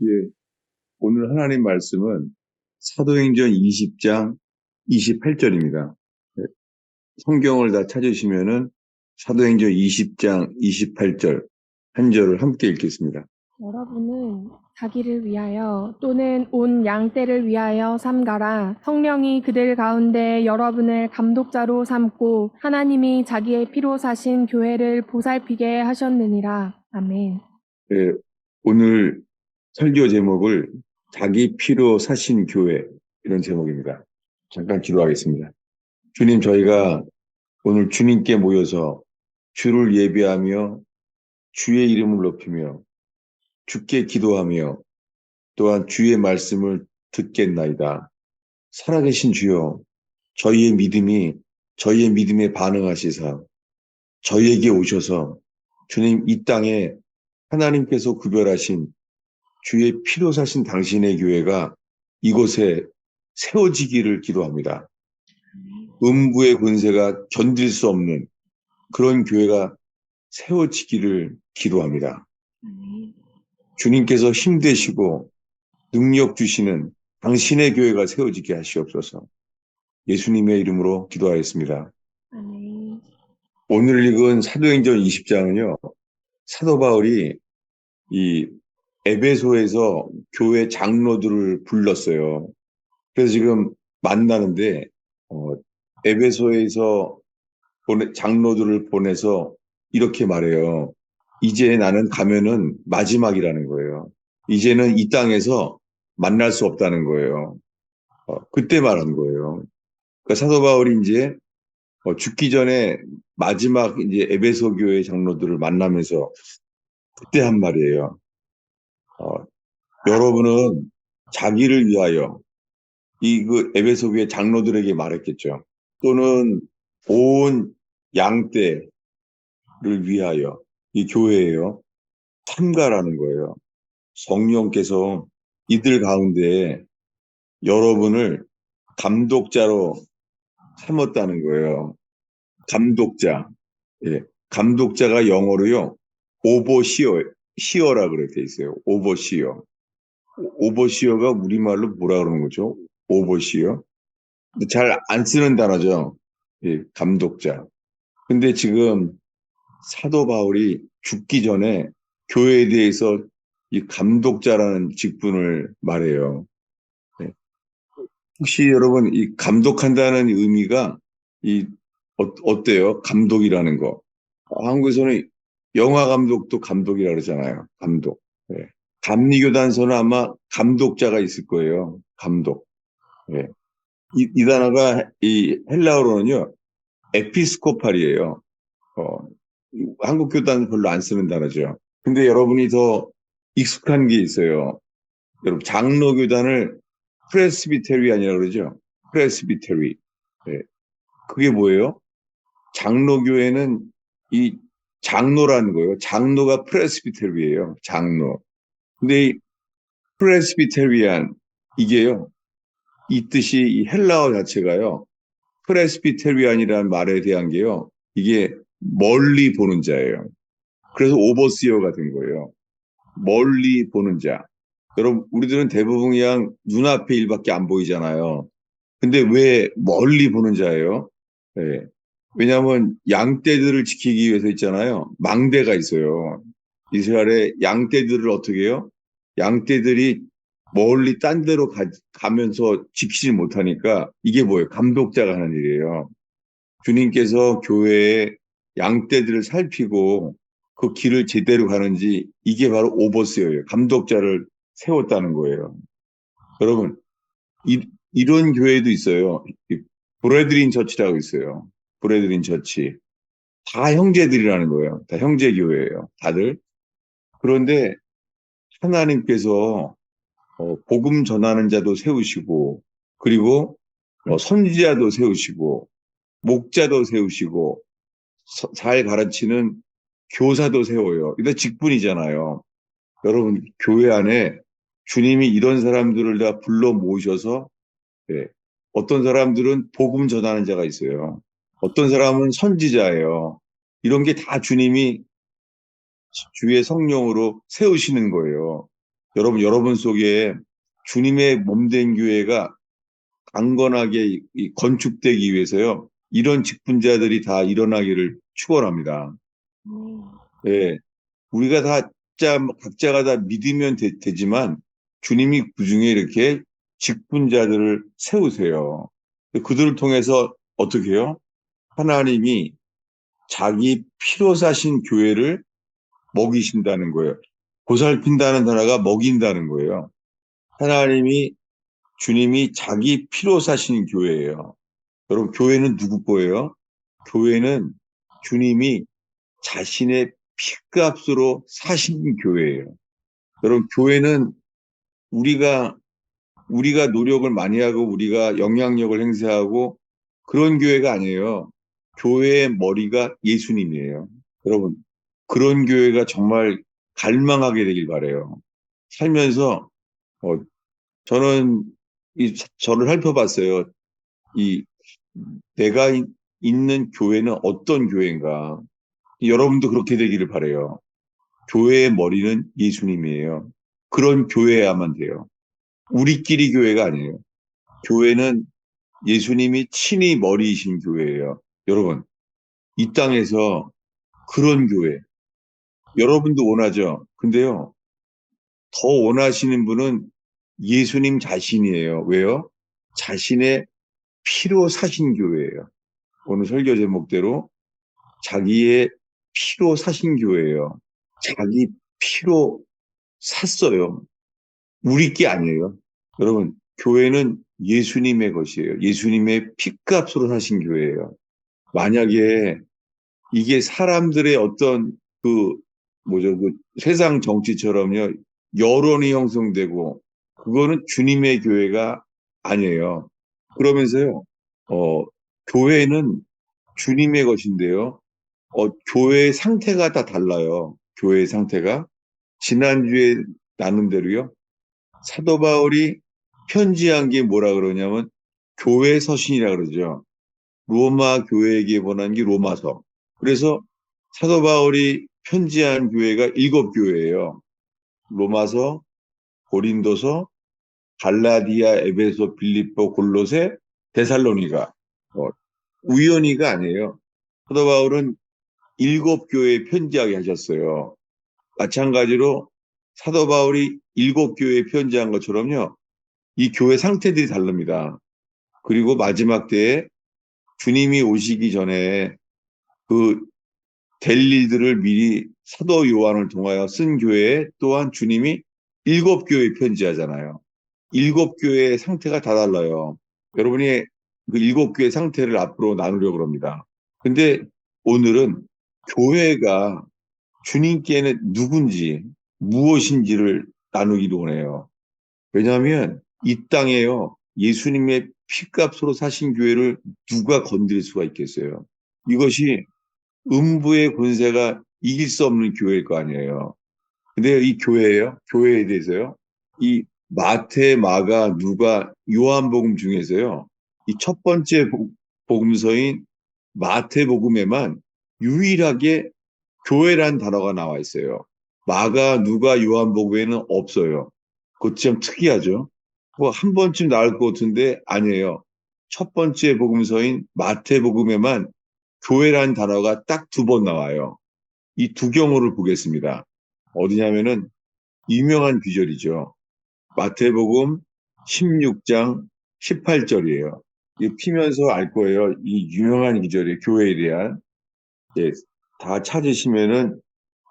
예, 오늘 하나님 말씀은 사도행전 20장 28절입니다. 성경을 다 찾으시면은 사도행전 20장 28절 한 절을 함께 읽겠습니다. 여러분은 자기를 위하여 또는 온 양떼를 위하여 삼가라. 성령이 그들 가운데 여러분을 감독자로 삼고 하나님이 자기의 피로 사신 교회를 보살피게 하셨느니라. 아멘. 예, 오늘 설교 제목을 자기 피로 사신 교회 이런 제목입니다. 잠깐 기도하겠습니다. 주님, 저희가 오늘 주님께 모여서 주를 예배하며 주의 이름을 높이며 주께 기도하며 또한 주의 말씀을 듣겠나이다. 살아계신 주여, 저희의 믿음에 반응하시사 저희에게 오셔서 주님 이 땅에 하나님께서 구별하신 주의 피로 사신 당신의 교회가 이곳에 세워지기를 기도합니다. 음부의 권세가 견딜 수 없는 그런 교회가 세워지기를 기도합니다. 주님께서 힘되시고 능력 주시는 당신의 교회가 세워지게 하시옵소서. 예수님의 이름으로 기도하였습니다. 아멘. 오늘 읽은 사도행전 20장은요, 사도 바울이 이 에베소에서 교회 장로들을 불렀어요. 그래서 지금 만나는데, 에베소에서 장로들을 보내서 이렇게 말해요. 이제 나는 가면은 마지막이라는 거예요. 이제는 이 땅에서 만날 수 없다는 거예요. 그때 말한 거예요. 그러니까 사도 바울이 이제 죽기 전에 마지막 이제 에베소 교회 장로들을 만나면서 그때 한 말이에요. 여러분은 자기를 위하여 그 에베소 교회 장로들에게 말했겠죠. 또는 온 양떼를 위하여 이 교회예요. 삼가라는 거예요. 성령께서 이들 가운데 여러분을 감독자로 삼았다는 거예요. 감독자. 예. 감독자가 영어로요. 오버시어라 그렇게 돼 있어요. 오버시어. 오버시어가 우리말로 뭐라 그러는 거죠? 오버시어? 잘 안 쓰는 단어죠. 예, 감독자. 근데 지금 사도 바울이 죽기 전에 교회에 대해서 이 감독자라는 직분을 말해요. 예. 혹시 여러분 이 감독한다는 의미가 어때요? 감독이라는 거. 한국에서는 영화 감독도 감독이라 그러잖아요. 감독. 예. 감리교단서는 아마 감독자가 있을 거예요. 감독. 예. 이 단어가 이 헬라어로는요. 에피스코팔이에요. 한국 교단은 별로 안 쓰는 단어죠. 근데 여러분이 더 익숙한 게 있어요. 여러분 장로 교단을 프레스비테리안이라고 그러죠. 프레스비테리. 예. 그게 뭐예요? 장로교회는 이 장로라는 거예요. 장로가 프레스비테리예요. 장로. 근데 이 프레스비테리안 이게요. 이 뜻이 이 헬라어 자체가요. 프레스비테리안이라는 말에 대한 게요. 이게 멀리 보는 자예요. 그래서 오버시어가 된 거예요. 멀리 보는 자. 여러분 우리들은 대부분 그냥 눈앞에 일밖에 안 보이잖아요. 근데 왜 멀리 보는 자예요? 네. 왜냐하면 양떼들을 지키기 위해서 있잖아요. 망대가 있어요. 이스라엘의 양떼들을 어떻게 해요? 양떼들이 멀리 딴 데로 가면서 지키지 못하니까 이게 뭐예요? 감독자가 하는 일이에요. 주님께서 교회에 양떼들을 살피고 그 길을 제대로 가는지 이게 바로 오버스예요. 감독자를 세웠다는 거예요. 여러분, 이런 교회도 있어요. 브레드린 처치라고 있어요. 브레드린 처치. 다 형제들이라는 거예요. 다 형제 교회예요. 다들. 그런데 하나님께서 복음 전하는 자도 세우시고 그리고 선지자도 세우시고 목자도 세우시고 잘 가르치는 교사도 세워요. 이거 직분이잖아요. 여러분 교회 안에 주님이 이런 사람들을 다 불러 모으셔서 예, 어떤 사람들은 복음 전하는 자가 있어요. 어떤 사람은 선지자예요. 이런 게 다 주님이 주의 성령으로 세우시는 거예요. 여러분 속에 주님의 몸된 교회가 강건하게 건축되기 위해서요. 이런 직분자들이 다 일어나기를 축원합니다. 예, 우리가 다 각자가 다 믿으면 되지만 주님이 그중에 이렇게 직분자들을 세우세요. 그들을 통해서 어떻게 해요? 하나님이 자기 피로 사신 교회를 먹이신다는 거예요. 보살핀다는 단어가 먹인다는 거예요. 주님이 자기 피로 사신 교회예요. 여러분, 교회는 누구 거예요? 교회는 주님이 자신의 피값으로 사신 교회예요. 여러분, 교회는 우리가 노력을 많이 하고 우리가 영향력을 행사하고 그런 교회가 아니에요. 교회의 머리가 예수님이에요. 여러분, 그런 교회가 정말 갈망하게 되길 바라요. 살면서 어, 저는 저를 살펴봤어요. 이 내가 있는 교회는 어떤 교회인가? 여러분도 그렇게 되기를 바라요. 교회의 머리는 예수님이에요. 그런 교회야만 돼요. 우리끼리 교회가 아니에요. 교회는 예수님이 친히 머리이신 교회예요. 여러분, 이 땅에서 그런 교회, 여러분도 원하죠? 근데요, 더 원하시는 분은 예수님 자신이에요. 왜요? 자신의 피로 사신 교회예요. 오늘 설교 제목대로 자기의 피로 사신 교회예요. 자기 피로 샀어요. 우리 게 아니에요. 여러분, 교회는 예수님의 것이에요. 예수님의 피값으로 사신 교회예요. 만약에 이게 사람들의 어떤 그 세상 정치처럼요, 여론이 형성되고, 그거는 주님의 교회가 아니에요. 그러면서요, 어, 교회는 주님의 것인데요, 교회의 상태가 다 달라요. 교회의 상태가. 지난주에 나눈 대로요, 사도 바울이 편지한 게 뭐라 그러냐면, 교회 서신이라 그러죠. 로마 교회에게 보낸 게 로마서. 그래서 사도 바울이 편지한 교회가 7교회예요. 로마서, 고린도서, 갈라디아, 에베소, 빌립보, 골로새, 데살로니가. 우연히가 아니에요. 사도 바울은 7교회에 편지하게 하셨어요. 마찬가지로 사도 바울이 7교회에 편지한 것처럼요. 이 교회 상태들이 다릅니다. 그리고 마지막 때에 주님이 오시기 전에 그 될 일들을 미리 사도 요한을 통하여 쓴 교회에 또한 주님이 7교회에 편지하잖아요. 7교회의 상태가 다 달라요. 여러분이 그 7교회 상태를 앞으로 나누려고 합니다. 근데 오늘은 교회가 주님께는 누군지, 무엇인지를 나누기도 원해요. 왜냐하면 이 땅에요, 예수님의 피값으로 사신 교회를 누가 건드릴 수가 있겠어요? 이것이 음부의 권세가 이길 수 없는 교회일 거 아니에요. 근데 이 교회예요. 교회에 대해서요. 이 마태, 마가, 누가, 요한복음 중에서요. 이 첫 번째 복음서인 마태복음에만 유일하게 교회란 단어가 나와 있어요. 마가, 누가, 요한복음에는 없어요. 그것 참 특이하죠. 뭐 한 번쯤 나올 것 같은데 아니에요. 첫 번째 복음서인 마태복음에만 교회란 단어가 딱 2번 나와요. 이 두 경우를 보겠습니다. 어디냐면은 유명한 귀절이죠. 마태복음 16장 18절이에요. 이 피면서 알 거예요. 이 유명한 귀절이에요. 교회에 대한. 예, 다 찾으시면은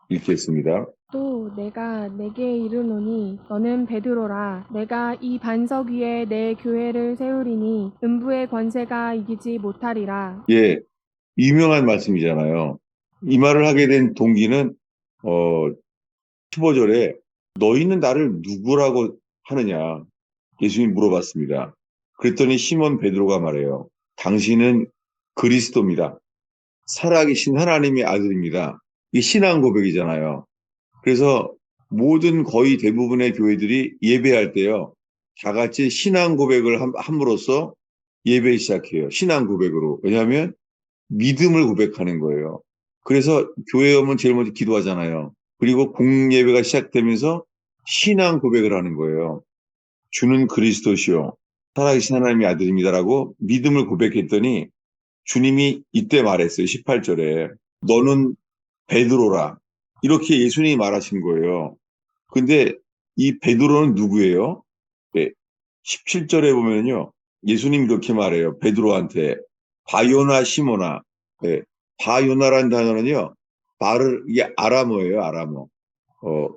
읽겠습니다. 또 내가 내게 이르노니 너는 베드로라. 내가 이 반석 위에 내 교회를 세우리니 음부의 권세가 이기지 못하리라. 예, 유명한 말씀이잖아요. 이 말을 하게 된 동기는 15절에 너희는 나를 누구라고 하느냐 예수님이 물어봤습니다. 그랬더니 시몬 베드로가 말해요. 당신은 그리스도입니다. 살아계신 하나님의 아들입니다. 이게 신앙 고백이잖아요. 그래서 모든 거의 대부분의 교회들이 예배할 때요. 다 같이 신앙 고백을 함으로써 예배 시작해요. 신앙 고백으로. 왜냐하면 믿음을 고백하는 거예요. 그래서 교회 오면 제일 먼저 기도하잖아요. 그리고 공예배가 시작되면서 신앙 고백을 하는 거예요. 주는 그리스도시요 살아계신 하나님의 아들입니다라고 믿음을 고백했더니 주님이 이때 말했어요. 18절에 너는 베드로라 이렇게 예수님이 말하신 거예요. 근데 이 베드로는 누구예요? 네, 17절에 보면요. 예수님 이렇게 말해요. 베드로한테 바요나 시모나. 네, 바요나라는 단어는요. 바를 이게 아람어예요. 아람어. 어,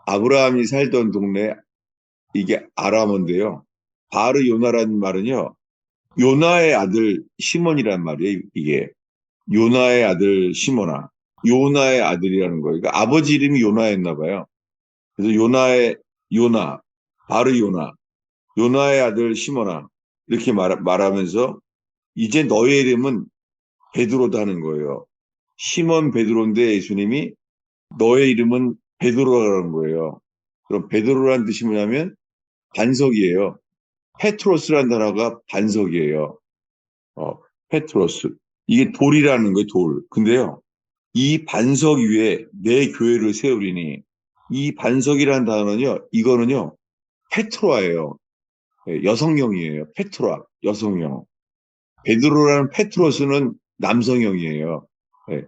아브라함이 살던 동네 이게 아람어인데요. 바르 요나라는 말은요. 요나의 아들 시몬이란 말이에요. 이게 요나의 아들 시몬아. 요나의 아들이라는 거예요. 그러니까 아버지 이름이 요나였나 봐요. 그래서 요나의 요나, 바르 요나, 요나의 아들 시몬아 이렇게 말하면서 이제 너의 이름은 베드로다 하는 거예요. 시몬 베드로인데 예수님이 너의 이름은 베드로라는 거예요. 그럼 베드로라는 뜻이 뭐냐면 반석이에요. 페트로스라는 단어가 반석이에요. 어, 페트로스. 이게 돌이라는 거예요, 돌. 근데요, 이 반석 위에 내 교회를 세우리니 이 반석이라는 단어는요, 이거는요, 페트로아예요. 예, 여성형이에요. 페트로아, 여성형. 베드로라는 페트로스는 남성형이에요. 예,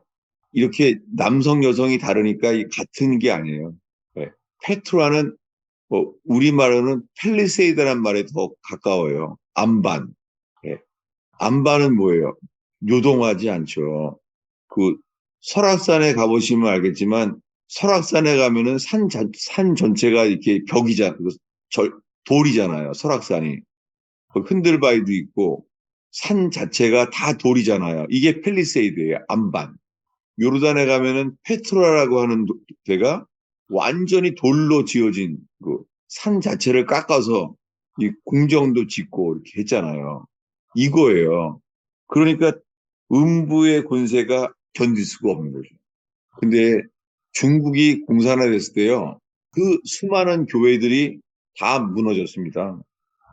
이렇게 남성, 여성이 다르니까 같은 게 아니에요. 예, 페트로아는 뭐 우리말로는 펠리세이드라는 말에 더 가까워요. 안반. 예, 안반은 뭐예요? 요동하지 않죠. 그 설악산에 가보시면 알겠지만 설악산에 가면은 산 전체가 이렇게 돌이잖아요. 설악산이. 그 흔들바위도 있고 산 자체가 다 돌이잖아요. 이게 펠리세이드예요. 안반. 요르단에 가면은 페트라라고 하는 데가 완전히 돌로 지어진 그 산 자체를 깎아서 이 궁정도 짓고 이렇게 했잖아요. 이거예요. 그러니까 음부의 권세가 견딜 수가 없는 거죠. 근데 중국이 공산화됐을 때요. 그 수많은 교회들이 다 무너졌습니다.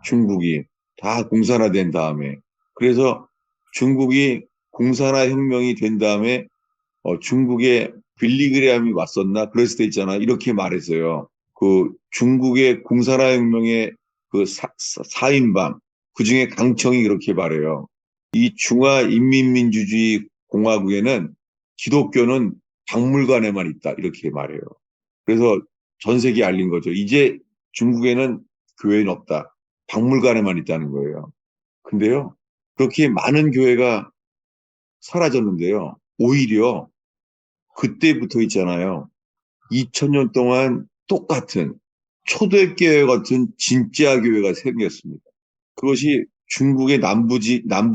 중국이 다 공산화된 다음에. 그래서 중국이 공산화 혁명이 된 다음에 중국에 빌리그레함이 왔었나? 그랬을 때 있잖아. 이렇게 말했어요. 그 중국의 공산화 혁명의 그 사인방, 그 중에 강청이 그렇게 말해요. 이 중화인민민주주의 공화국에는 기독교는 박물관에만 있다. 이렇게 말해요. 그래서 전 세계에 알린 거죠. 이제 중국에는 교회는 없다. 박물관에만 있다는 거예요. 근데요, 그렇게 많은 교회가 사라졌는데요. 오히려 그때부터 있잖아요. 2000년 동안 똑같은 초대교회 같은 진짜 교회가 생겼습니다. 그것이 중국의 남부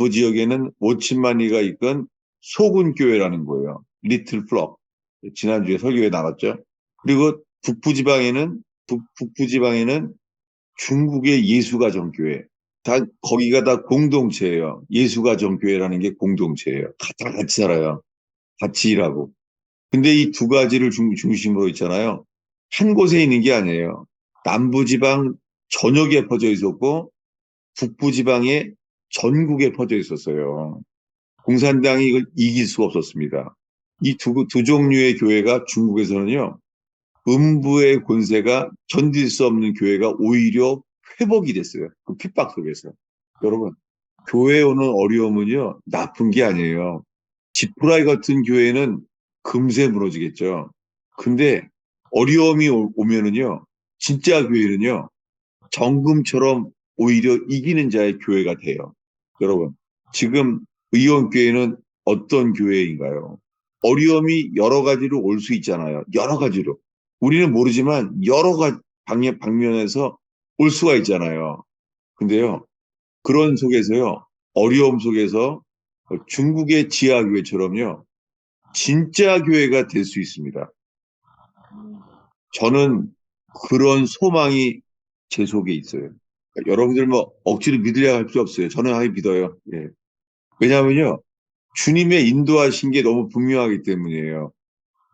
지역에는 5천만이가 있건 소군교회라는 거예요. 리틀 플럭. 지난주에 설교에 나왔죠. 그리고 북부지방에는 중국의 예수가정교회. 거기가 다 공동체예요. 예수가정교회라는 게 공동체예요. 다 같이 살아요. 같이 일하고. 근데 이 두 가지를 중심으로 있잖아요. 한 곳에 있는 게 아니에요. 남부지방 전역에 퍼져 있었고, 북부지방에 전국에 퍼져 있었어요. 공산당이 이걸 이길 수가 없었습니다. 이 두 종류의 교회가 중국에서는요, 음부의 권세가 견딜 수 없는 교회가 오히려 회복이 됐어요. 그 핍박 속에서. 여러분, 교회에 오는 어려움은요, 나쁜 게 아니에요. 지푸라기 같은 교회는 금세 무너지겠죠. 근데 어려움이 오면은요, 진짜 교회는요, 정금처럼 오히려 이기는 자의 교회가 돼요. 여러분, 지금 의원교회는 어떤 교회인가요? 어려움이 여러 가지로 올 수 있잖아요. 여러 가지로. 우리는 모르지만 여러 가지 방면에서 올 수가 있잖아요. 근데요, 그런 속에서요, 어려움 속에서 중국의 지하교회처럼요, 진짜 교회가 될 수 있습니다. 저는 그런 소망이 제 속에 있어요. 그러니까 여러분들 뭐 억지로 믿으려 할 필요 없어요. 저는 아예 믿어요. 예. 왜냐하면요, 주님의 인도하신 게 너무 분명하기 때문이에요.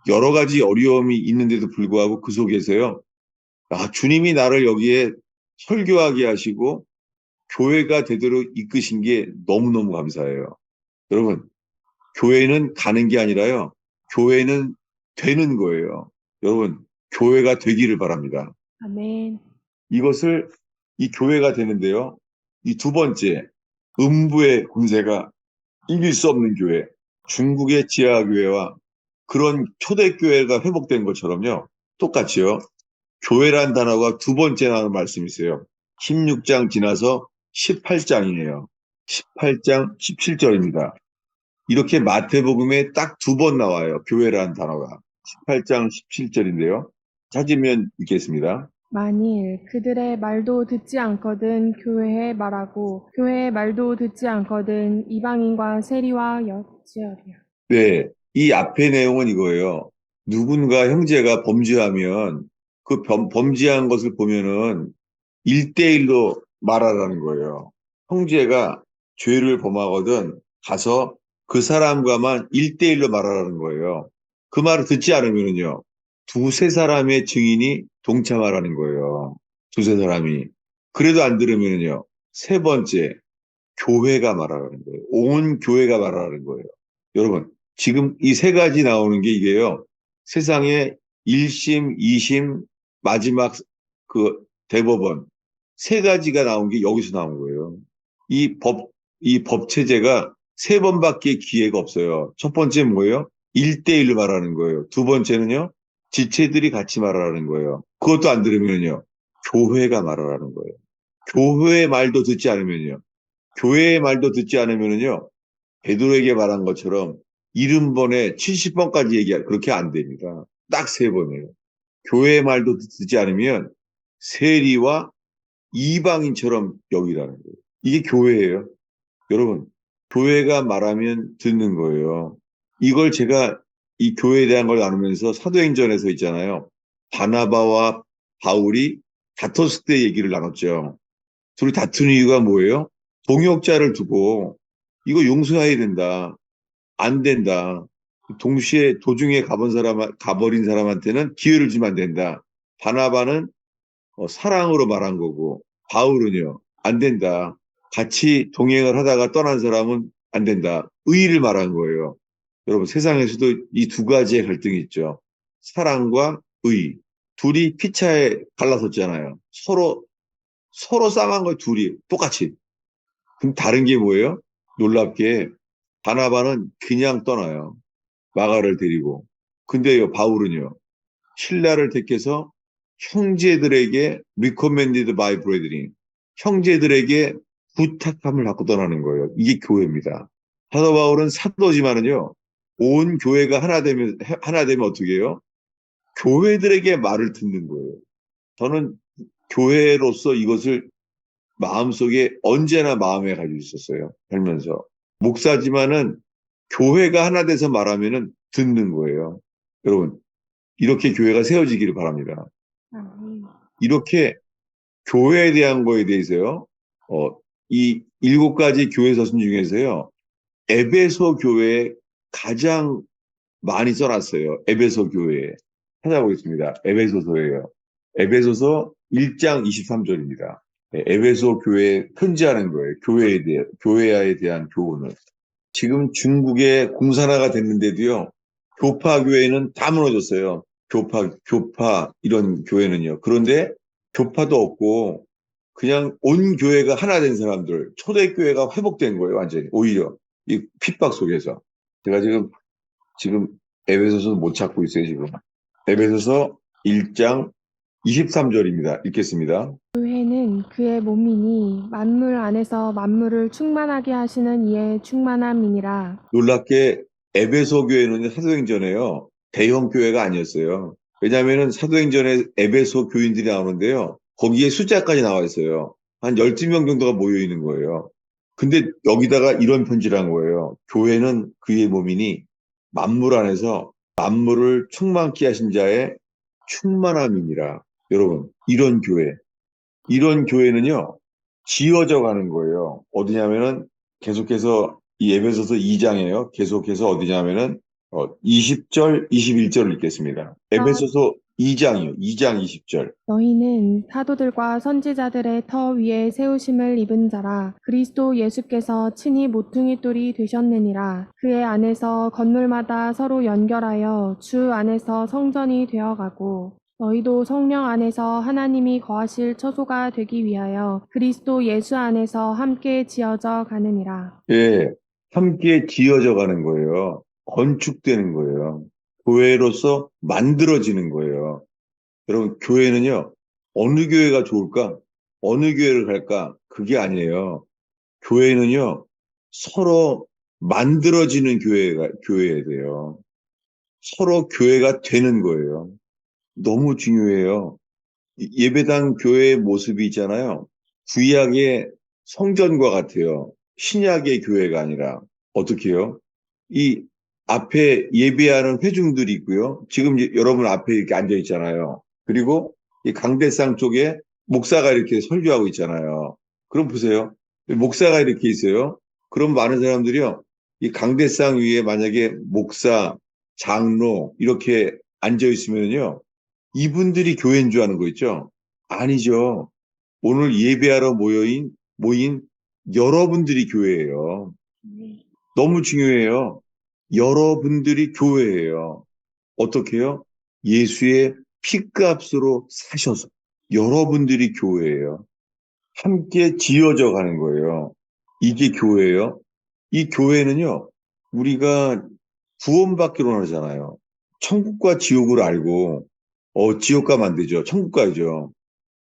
여러 가지 어려움이 있는데도 불구하고 그 속에서요, 주님이 나를 여기에 설교하게 하시고 교회가 되도록 이끄신 게 너무너무 감사해요. 여러분, 교회는 가는 게 아니라요, 교회는 되는 거예요. 여러분, 교회가 되기를 바랍니다. 아멘. 이것을 이 교회가 되는데요. 이 두 번째, 음부의 군세가 이길 수 없는 교회, 중국의 지하교회와 그런 초대교회가 회복된 것처럼요. 똑같이요. 교회란 단어가 두 번째 나오는 말씀이 있어요. 16장 지나서 18장이에요. 18장 17절입니다. 이렇게 마태복음에 딱 두 번 나와요. 교회라는 단어가. 18장 17절인데요. 찾으면 읽겠습니다. 만일 그들의 말도 듣지 않거든 교회에 말하고 교회의 말도 듣지 않거든 이방인과 세리와 여지어리야. 네, 이 앞의 내용은 이거예요. 누군가 형제가 범죄하면 그 범죄한 것을 보면은 1대1로 말하라는 거예요. 형제가 죄를 범하거든 가서 그 사람과만 1대1로 말하라는 거예요. 그 말을 듣지 않으면은요, 두세 사람의 증인이 동참하라는 거예요. 두세 사람이. 그래도 안 들으면은요, 세 번째, 교회가 말하라는 거예요. 온 교회가 말하라는 거예요. 여러분, 지금 이 세 가지 나오는 게 이게요. 세상에 1심, 2심, 마지막 그 대법원 세 가지가 나온 게 여기서 나온 거예요. 이 법 체제가 세 번밖에 기회가 없어요. 첫 번째는 뭐예요? 1대1로 말하는 거예요. 두 번째는요, 지체들이 같이 말하라는 거예요. 그것도 안 들으면요, 교회가 말하라는 거예요. 교회의 말도 듣지 않으면요, 교회의 말도 듣지 않으면요, 베드로에게 말한 것처럼 70번에 70번까지 그렇게 안 됩니다. 딱 세 번이에요. 교회의 말도 듣지 않으면 세리와 이방인처럼 여기라는 거예요. 이게 교회예요. 여러분, 교회가 말하면 듣는 거예요. 이걸 제가 이 교회에 대한 걸 나누면서 사도행전에서 있잖아요. 바나바와 바울이 다퉜을 때 얘기를 나눴죠. 둘이 다투는 이유가 뭐예요? 동역자를 두고 이거 용서해야 된다. 안 된다. 동시에 도중에 가버린 사람한테는 기회를 주면 안 된다. 바나바는 사랑으로 말한 거고, 바울은요, 안 된다. 같이 동행을 하다가 떠난 사람은 안 된다. 의의를 말한 거예요. 여러분, 세상에서도 이 두 가지의 갈등이 있죠. 사랑과 의의. 둘이 피차에 갈라섰잖아요. 서로 싸만 거 둘이 똑같이. 그럼 다른 게 뭐예요? 놀랍게 바나바는 그냥 떠나요. 마가를 데리고. 근데요, 바울은요, 신라를 택해서 형제들에게 recommended by brethren, 형제들에게 부탁함을 받고 떠나는 거예요. 이게 교회입니다. 사도 바울은 사도지만은요, 온 교회가 하나 되면 어떻게 해요? 교회들에게 말을 듣는 거예요. 저는 교회로서 이것을 마음속에 언제나 마음에 가지고 있었어요. 살면서. 목사지만은 교회가 하나 돼서 말하면은 듣는 거예요. 여러분, 이렇게 교회가 세워지기를 바랍니다. 아멘. 이렇게 교회에 대한 거에 대해서요, 이 7가지 교회 서신 중에서요, 에베소 교회에 가장 많이 써놨어요. 에베소 교회에. 찾아보겠습니다. 에베소서예요. 에베소서 1장 23절입니다. 에베소 교회에 편지하는 거예요. 교회에 대한 교훈을. 지금 중국의 공산화가 됐는데도요, 교파 교회는 다 무너졌어요. 교파 이런 교회는요. 그런데 교파도 없고 그냥 온 교회가 하나 된 사람들, 초대교회가 회복된 거예요, 완전히. 오히려 이 핍박 속에서. 제가 지금 에베소서 못 찾고 있어요, 지금. 에베소서 1장 23절입니다. 읽겠습니다. 교회는 그의 몸이니 만물 안에서 만물을 충만하게 하시는 이의 충만함이니라. 놀랍게 에베소 교회는 사도행전에요. 대형 교회가 아니었어요. 왜냐하면 사도행전에 에베소 교인들이 나오는데요. 거기에 숫자까지 나와 있어요. 한 12명 정도가 모여 있는 거예요. 근데 여기다가 이런 편지를 한 거예요. 교회는 그의 몸이니 만물 안에서 만물을 충만케 하신 자의 충만함이니라. 여러분, 이런 교회는요, 지어져 가는 거예요. 어디냐면은 계속해서 이 에베소서 2장이에요. 계속해서 어디냐면은 20절, 21절을 읽겠습니다. 에베소서 2장이요. 2장 20절. 너희는 사도들과 선지자들의 터 위에 세우심을 입은 자라. 그리스도 예수께서 친히 모퉁이 돌이 되셨느니라. 그의 안에서 건물마다 서로 연결하여 주 안에서 성전이 되어가고 너희도 성령 안에서 하나님이 거하실 처소가 되기 위하여 그리스도 예수 안에서 함께 지어져 가느니라. 예, 함께 지어져 가는 거예요. 건축되는 거예요. 교회로서 만들어지는 거예요. 여러분, 교회는요, 어느 교회가 좋을까? 어느 교회를 갈까? 그게 아니에요. 교회는요, 서로 만들어지는 교회야 돼요. 서로 교회가 되는 거예요. 너무 중요해요. 예배당 교회의 모습이 있잖아요. 구약의 성전과 같아요. 신약의 교회가 아니라. 어떻게 해요? 이 앞에 예배하는 회중들이 있고요. 지금 여러분 앞에 이렇게 앉아 있잖아요. 그리고 이 강대상 쪽에 목사가 이렇게 설교하고 있잖아요. 그럼 보세요. 목사가 이렇게 있어요. 그럼 많은 사람들이요. 이 강대상 위에 만약에 목사, 장로 이렇게 앉아 있으면요. 이분들이 교회인 줄 아는 거 있죠? 아니죠. 오늘 예배하러 모인 여러분들이 교회예요. 너무 중요해요. 여러분들이 교회예요. 어떻게 해요? 예수의 피값으로 사셔서 여러분들이 교회예요. 함께 지어져 가는 거예요. 이게 교회예요. 이 교회는요, 우리가 구원받기로 하잖아요. 천국과 지옥을 알고, 지옥 가면 안 되죠. 천국 가야죠.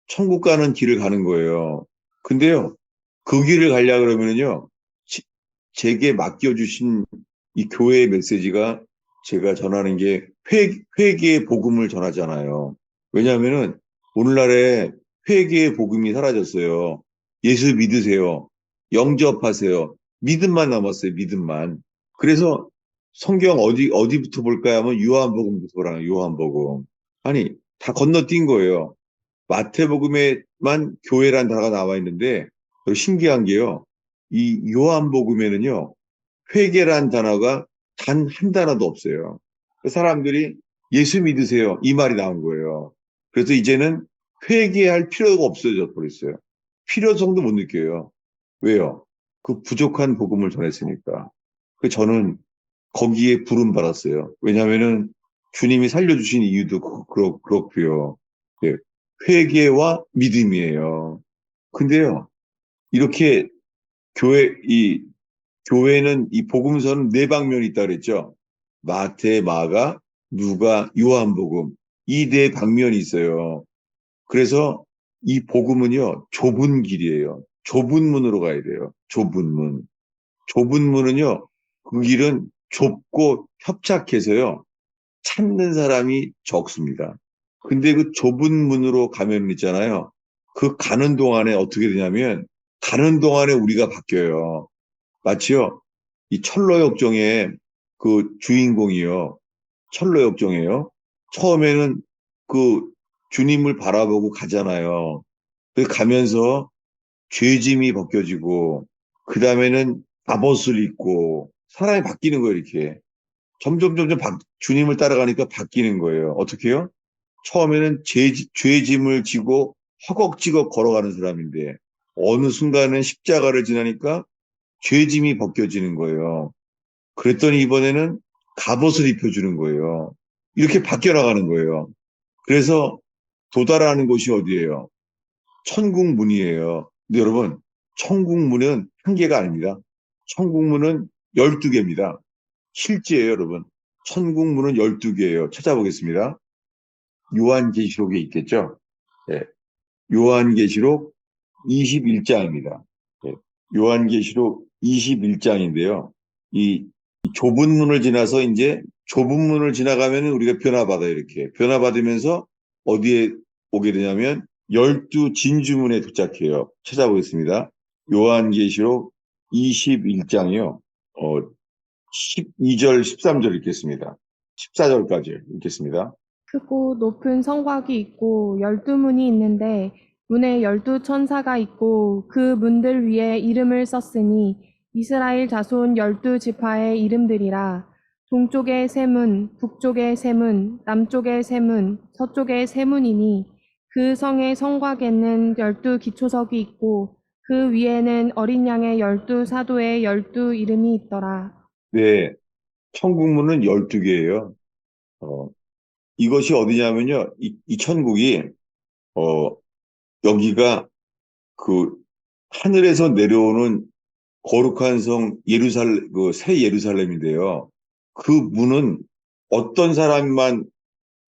천국 가는 길을 가는 거예요. 근데요, 그 길을 가려 그러면은요, 제게 맡겨주신 이 교회의 메시지가 제가 전하는 게 회개의 복음을 전하잖아요. 왜냐하면은 오늘날에 회개의 복음이 사라졌어요. 예수 믿으세요. 영접하세요. 믿음만 남았어요. 믿음만. 그래서 성경 어디부터 볼까요 하면 요한복음부터 보라요. 요한복음. 아니, 다 건너뛴 거예요. 마태복음에만 교회란 단어가 나와 있는데 신기한 게요. 이 요한복음에는요. 회개란 단어가 단 한 단어도 없어요. 그 사람들이 예수 믿으세요. 이 말이 나온 거예요. 그래서 이제는 회개할 필요가 없어져 버렸어요. 필요성도 못 느껴요. 왜요? 그 부족한 복음을 전했으니까. 그 저는 거기에 부름 받았어요. 왜냐하면은 주님이 살려주신 이유도 그렇고요. 예, 회개와 믿음이에요. 근데요, 이렇게 이 교회는 이 복음서는 네 방면이 있다 그랬죠. 마태, 마가, 누가, 요한복음. 이 네 방면이 있어요. 그래서 이 복음은요, 좁은 길이에요. 좁은 문으로 가야 돼요. 좁은 문. 좁은 문은요, 그 길은 좁고 협착해서요, 찾는 사람이 적습니다. 근데 그 좁은 문으로 가면 있잖아요. 그 가는 동안에 어떻게 되냐면, 가는 동안에 우리가 바뀌어요. 마치요, 이 철로역정의 그 주인공이요. 철로역정이에요. 처음에는 그 주님을 바라보고 가잖아요. 그 가면서 죄짐이 벗겨지고, 그 다음에는 갑옷을 입고, 사람이 바뀌는 거예요, 이렇게. 점점 주님을 따라가니까 바뀌는 거예요. 어떻게 해요? 처음에는 죄짐을 지고 허겁지겁 걸어가는 사람인데, 어느 순간은 십자가를 지나니까 죄짐이 벗겨지는 거예요. 그랬더니 이번에는 갑옷을 입혀주는 거예요. 이렇게 바뀌어 나가는 거예요. 그래서 도달하는 곳이 어디예요? 천국문이에요. 근데 여러분, 천국문은 한 개가 아닙니다. 천국문은 12개입니다. 실제예요, 여러분. 천국문은 12개예요. 찾아보겠습니다. 요한계시록에 있겠죠? 예. 요한계시록 21장입니다. 예. 요한계시록 21장인데요. 이 좁은 문을 지나서 이제 좁은 문을 지나가면 우리가 변화받아요, 이렇게. 변화받으면서 어디에 오게 되냐면 열두 진주문에 도착해요. 찾아보겠습니다. 요한계시록 21장이요. 12절, 13절 읽겠습니다. 14절까지 읽겠습니다. 크고 높은 성곽이 있고 12문이 있는데 문에 12천사가 있고 그 문들 위에 이름을 썼으니 이스라엘 자손 12지파의 이름들이라. 동쪽에 세 문, 북쪽에 세 문, 남쪽에 세 문, 서쪽에 세 문이니 그 성의 성곽에는 12기초석이 있고 그 위에는 어린 양의 12사도의 12 이름이 있더라. 네, 천국문은 12개예요. 이것이 어디냐면요. 이 천국이, 어, 여기가 그 하늘에서 내려오는 거룩한 성 그 새 예루살렘인데요. 그 문은 어떤 사람만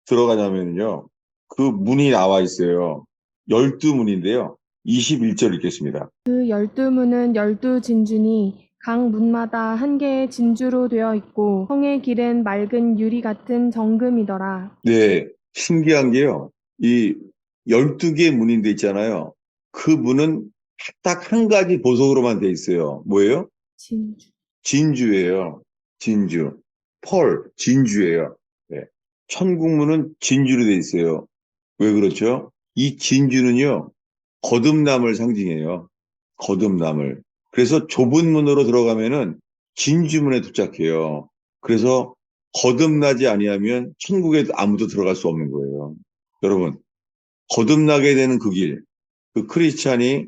들어가냐면요. 그 문이 나와 있어요. 12문인데요. 21절 읽겠습니다. 그 12문은 12진주니 각 문마다 한 개의 진주로 되어 있고 성의 길은 맑은 유리 같은 정금이더라. 네, 신기한 게요. 이 12개의 문인데 있잖아요. 그 문은 딱 한 가지 보석으로만 돼 있어요. 뭐예요? 진주. 진주예요. 진주. 펄, 진주예요. 네. 천국문은 진주로 돼 있어요. 왜 그렇죠? 이 진주는요, 거듭남을 상징해요. 거듭남을. 그래서 좁은 문으로 들어가면은 진주문에 도착해요. 그래서 거듭나지 아니하면 천국에 아무도 들어갈 수 없는 거예요. 여러분, 거듭나게 되는 그 길, 그 크리스찬이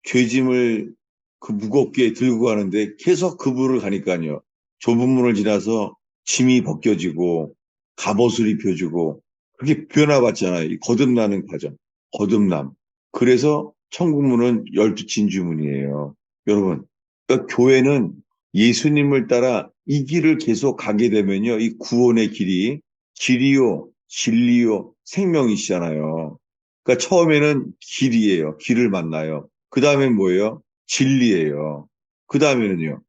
죄짐을 그 무겁게 들고 가는데 계속 그 문을 가니까요. 좁은 문을 지나서 짐이 벗겨지고 갑옷을 입혀주고 그렇게 변화받잖아요. 이 거듭나는 과정. 거듭남. 그래서 천국문은 12진주문이에요. 여러분, 그러니까 교회는 예수님을 따라 이 길을 계속 가게 되면요. 이 구원의 길이 길이요, 진리요, 생명이시잖아요. 그러니까 처음에는 길이에요. 길을 만나요. 그 다음엔 뭐예요? 진리예요. 그 다음에는요,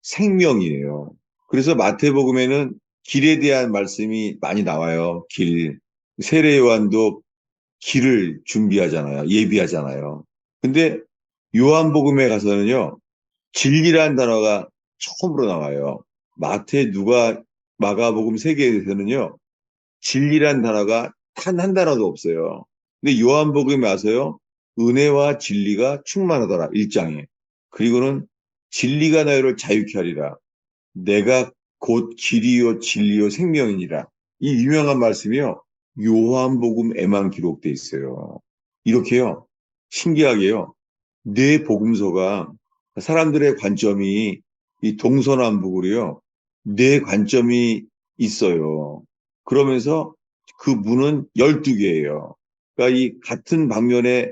생명이에요. 그래서 마태복음에는 길에 대한 말씀이 많이 나와요. 길. 세례 요한도 길을 준비하잖아요. 예비하잖아요. 근데 요한복음에 가서는요, 진리라는 단어가 처음으로 나와요. 마태, 누가, 마가복음 세 개에서는요, 진리란 단어가 단 한 단어도 없어요. 근데 요한복음에 와서요, 은혜와 진리가 충만하더라, 1장에. 그리고는 진리가 너희를 자유케 하리라. 내가 곧 길이요, 진리요, 생명이니라. 이 유명한 말씀이요, 요한복음에만 기록돼 있어요. 이렇게요, 신기하게요, 네 복음서가 사람들의 관점이 이 동서남북으로요, 네 관점이 있어요. 그러면서 그 문은 12개예요. 그러니까 이 같은 방면에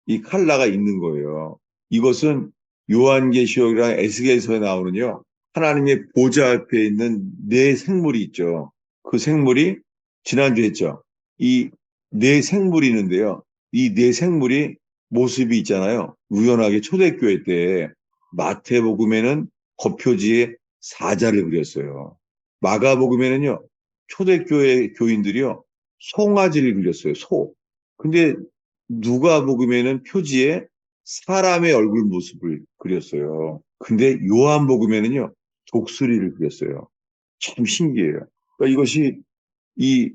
이 칼라가 있는 거예요. 이것은 요한계시록이랑 에스겔서에 나오는요. 하나님의 보좌 앞에 있는 네 생물이 있죠. 그 생물이 지난주에 했죠. 이 네 생물이 있는데요. 이 네 생물이 모습이 있잖아요. 우연하게 초대교회 때 마태복음에는 겉표지에 사자를 그렸어요. 마가복음에는요. 초대교회 교인들이요. 송아지를 그렸어요. 소. 근데 누가복음에는 표지에 사람의 얼굴 모습을 그렸어요. 근데 요한복음에는요. 독수리를 그렸어요. 참 신기해요. 그러니까 이것이 이,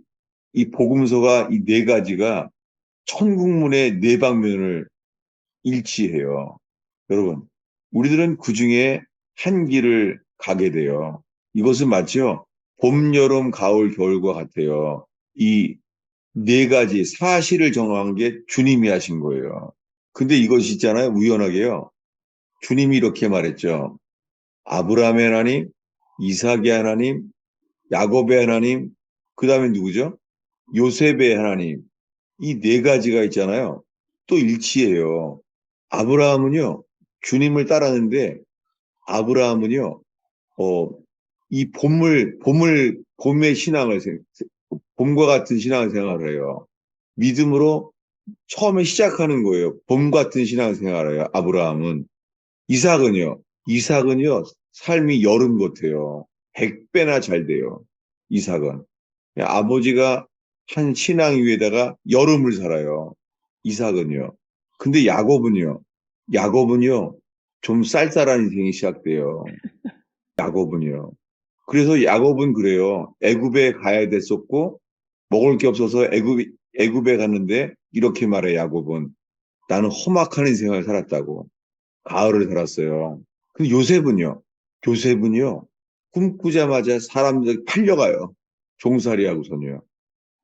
이 복음서가 이 네 가지가 천국문의 네 방면을 일치해요. 여러분, 우리들은 그 중에 한 길을 가게 돼요. 이것은 마치요. 봄, 여름, 가을, 겨울과 같아요. 이 네 가지 사실을 정한 게 주님이 하신 거예요. 근데 이것이 있잖아요. 우연하게요. 주님이 이렇게 말했죠. 아브라함의 하나님, 이삭의 하나님, 야곱의 하나님, 그 다음에 누구죠? 요셉의 하나님. 이 네 가지가 있잖아요. 또 일치해요. 아브라함은요, 주님을 따랐는데, 아브라함은요, 어, 이 봄의 신앙을, 봄과 같은 신앙을 생활을 해요. 믿음으로 처음에 시작하는 거예요. 봄 같은 신앙생활을 해요. 아브라함은. 이삭은요. 이삭은요. 삶이 여름 같아요. 100배나 잘 돼요. 이삭은. 아버지가 한 신앙 위에다가 여름을 살아요. 이삭은요. 근데 야곱은요. 야곱은요. 좀 쌀쌀한 인생이 시작돼요. 야곱은요. 그래서 야곱은 그래요. 애굽에 가야 됐었고 먹을 게 없어서 애굽에 갔는데 이렇게 말해 야곱은 나는 험악한 인생을 살았다고. 가을을 살았어요. 근데 요셉은요. 꿈꾸자마자 사람들 팔려가요. 종살이 하고선요.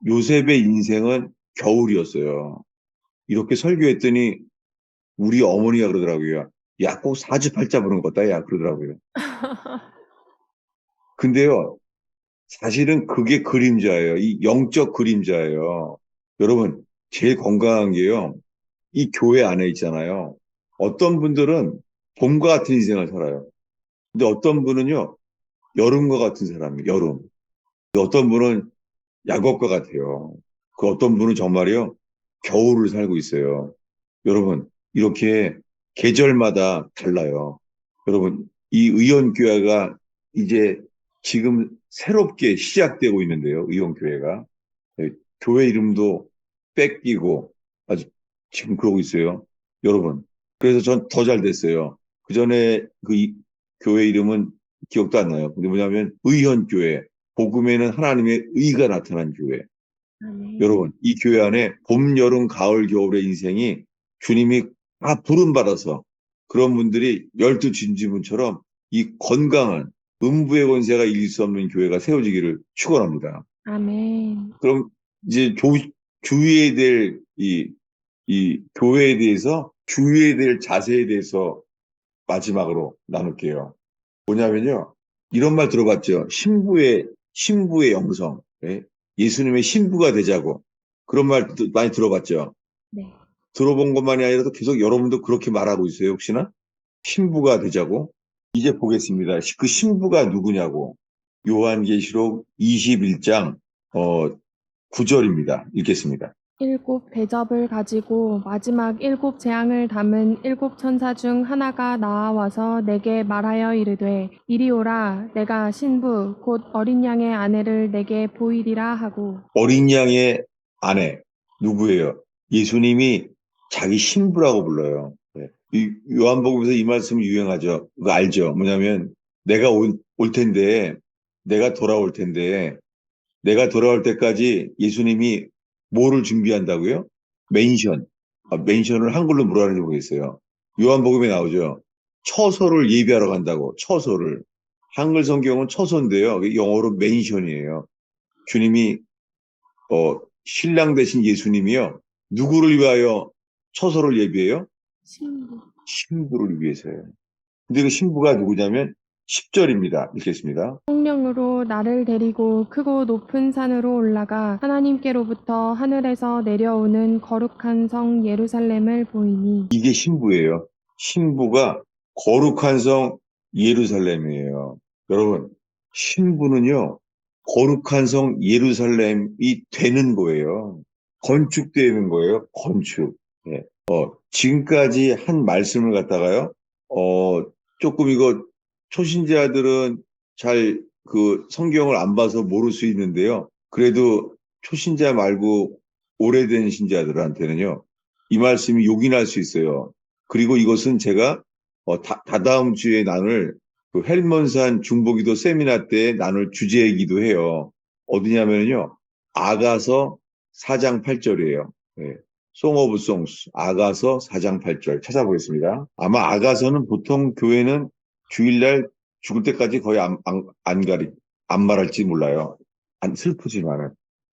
요셉의 인생은 겨울이었어요. 이렇게 설교했더니 우리 어머니가 그러더라고요. 야, 꼭 사주팔자 보는 거다, 야, 그러더라고요. 근데요, 사실은 그게 그림자예요. 이 영적 그림자예요. 여러분, 제일 건강한 게요. 이 교회 안에 있잖아요. 어떤 분들은 봄과 같은 인생을 살아요. 근데 어떤 분은요, 여름과 같은 사람이에요. 여름. 어떤 분은 약업과 같아요. 그 어떤 분은 정말요, 겨울을 살고 있어요. 여러분, 이렇게 계절마다 달라요. 여러분, 이 의원교회가 이제 지금 새롭게 시작되고 있는데요. 의원교회가. 네, 교회 이름도 뺏기고 아주 지금 그러고 있어요. 여러분. 그래서 전 더 잘 됐어요. 그 전에 교회 이름은 기억도 안 나요. 근데 뭐냐면 의현교회. 복음에는 하나님의 의가 나타난 교회. 아멘. 여러분, 이 교회 안에 봄, 여름, 가을, 겨울의 인생이 주님이 다 부름받아서 그런 분들이 열두 진지문처럼 이 건강한 음부의 권세가 이길 수 없는 교회가 세워지기를 축원합니다. 아멘. 그럼 이제 주의해야 될 이 교회에 대해서 주의해야 될 자세에 대해서 마지막으로 나눌게요. 뭐냐면요. 이런 말 들어봤죠. 신부의 영성. 예? 예수님의 신부가 되자고. 그런 말 많이 들어봤죠. 네. 들어본 것만이 아니라 계속 여러분도 그렇게 말하고 있어요. 혹시나? 신부가 되자고. 이제 보겠습니다. 그 신부가 누구냐고. 요한계시록 21장 9절입니다. 읽겠습니다. 일곱 대접을 가지고 마지막 일곱 재앙을 담은 일곱 천사 중 하나가 나와서 내게 말하여 이르되 이리 오라 내가 신부 곧 어린 양의 아내를 내게 보이리라 하고. 어린 양의 아내 누구예요? 예수님이 자기 신부라고 불러요. 네. 이 요한복음에서 이 말씀 유행하죠. 그거 알죠? 뭐냐면 내가 올 텐데 내가 돌아올 텐데 내가 돌아올 때까지 예수님이 뭐를 준비한다고요? 맨션. 맨션을 한글로 뭐라 하는지 모르겠어요. 요한복음에 나오죠. 처소를 예비하러 간다고. 처소를. 한글 성경은 처소인데요. 영어로 맨션이에요. 주님이 신랑 되신 예수님이요. 누구를 위하여 처소를 예비해요? 신부. 신부를 위해서요. 근데 그 신부가 누구냐면 10절입니다. 읽겠습니다. 성령으로 나를 데리고 크고 높은 산으로 올라가 하나님께로부터 하늘에서 내려오는 거룩한 성 예루살렘을 보이니. 이게 신부예요. 신부가 거룩한 성 예루살렘이에요. 여러분, 신부는요, 거룩한 성 예루살렘이 되는 거예요. 건축되는 거예요. 건축. 예. 지금까지 한 말씀을 갖다가요, 조금 이거 초신자들은 잘 그 성경을 안 봐서 모를 수 있는데요. 그래도 초신자 말고 오래된 신자들한테는요, 이 말씀이 요긴할 수 있어요. 그리고 이것은 제가 다다음 주에 나눌 그 헬몬산 중보기도 세미나 때 나눌 주제이기도 해요. 어디냐면요. 아가서 4장 8절이에요. 네. 송 오브 송스 아가서 4장 8절 찾아보겠습니다. 아마 아가서는 보통 교회는 주일날 죽을 때까지 거의 안 말할지 몰라요. 안 슬프지만은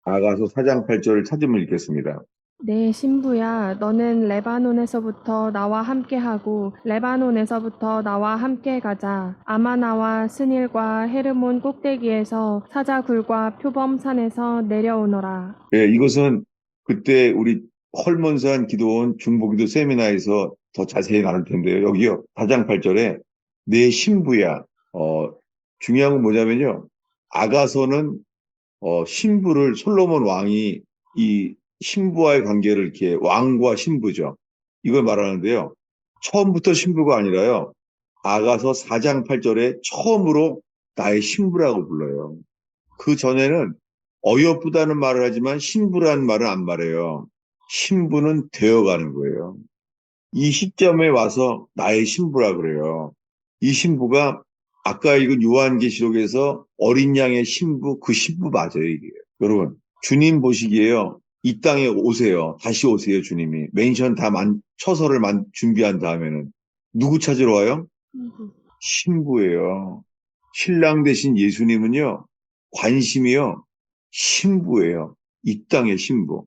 아가서 4장 8절을 찾으면 읽겠습니다. 내 신부야, 너는 레바논에서부터 나와 함께하고 레바논에서부터 나와 함께 가자. 아마나와 스닐과 헤르몬 꼭대기에서 사자굴과 표범산에서 내려오너라. 예, 이것은 그때 우리 헐몬산 기도원 중보기도 세미나에서 더 자세히 나눌 텐데요. 여기요, 4장 8절에 내 신부야. 중요한 건 뭐냐면요. 아가서는 신부를 솔로몬 왕이 이 신부와의 관계를 이렇게 왕과 신부죠. 이걸 말하는데요. 처음부터 신부가 아니라요. 아가서 4장 8절에 처음으로 나의 신부라고 불러요. 그 전에는 어여쁘다는 말을 하지만 신부라는 말은 안 말해요. 신부는 되어가는 거예요. 이 시점에 와서 나의 신부라 그래요. 이 신부가 아까 읽은 요한계시록에서 어린 양의 신부, 그 신부 맞아요, 이게. 여러분, 주님 보시기에요. 이 땅에 오세요. 다시 오세요, 주님이. 맨션 처서를 준비한 다음에는. 누구 찾으러 와요? 신부. 신부예요. 신랑 되신 예수님은요, 관심이요, 신부예요. 이 땅의 신부.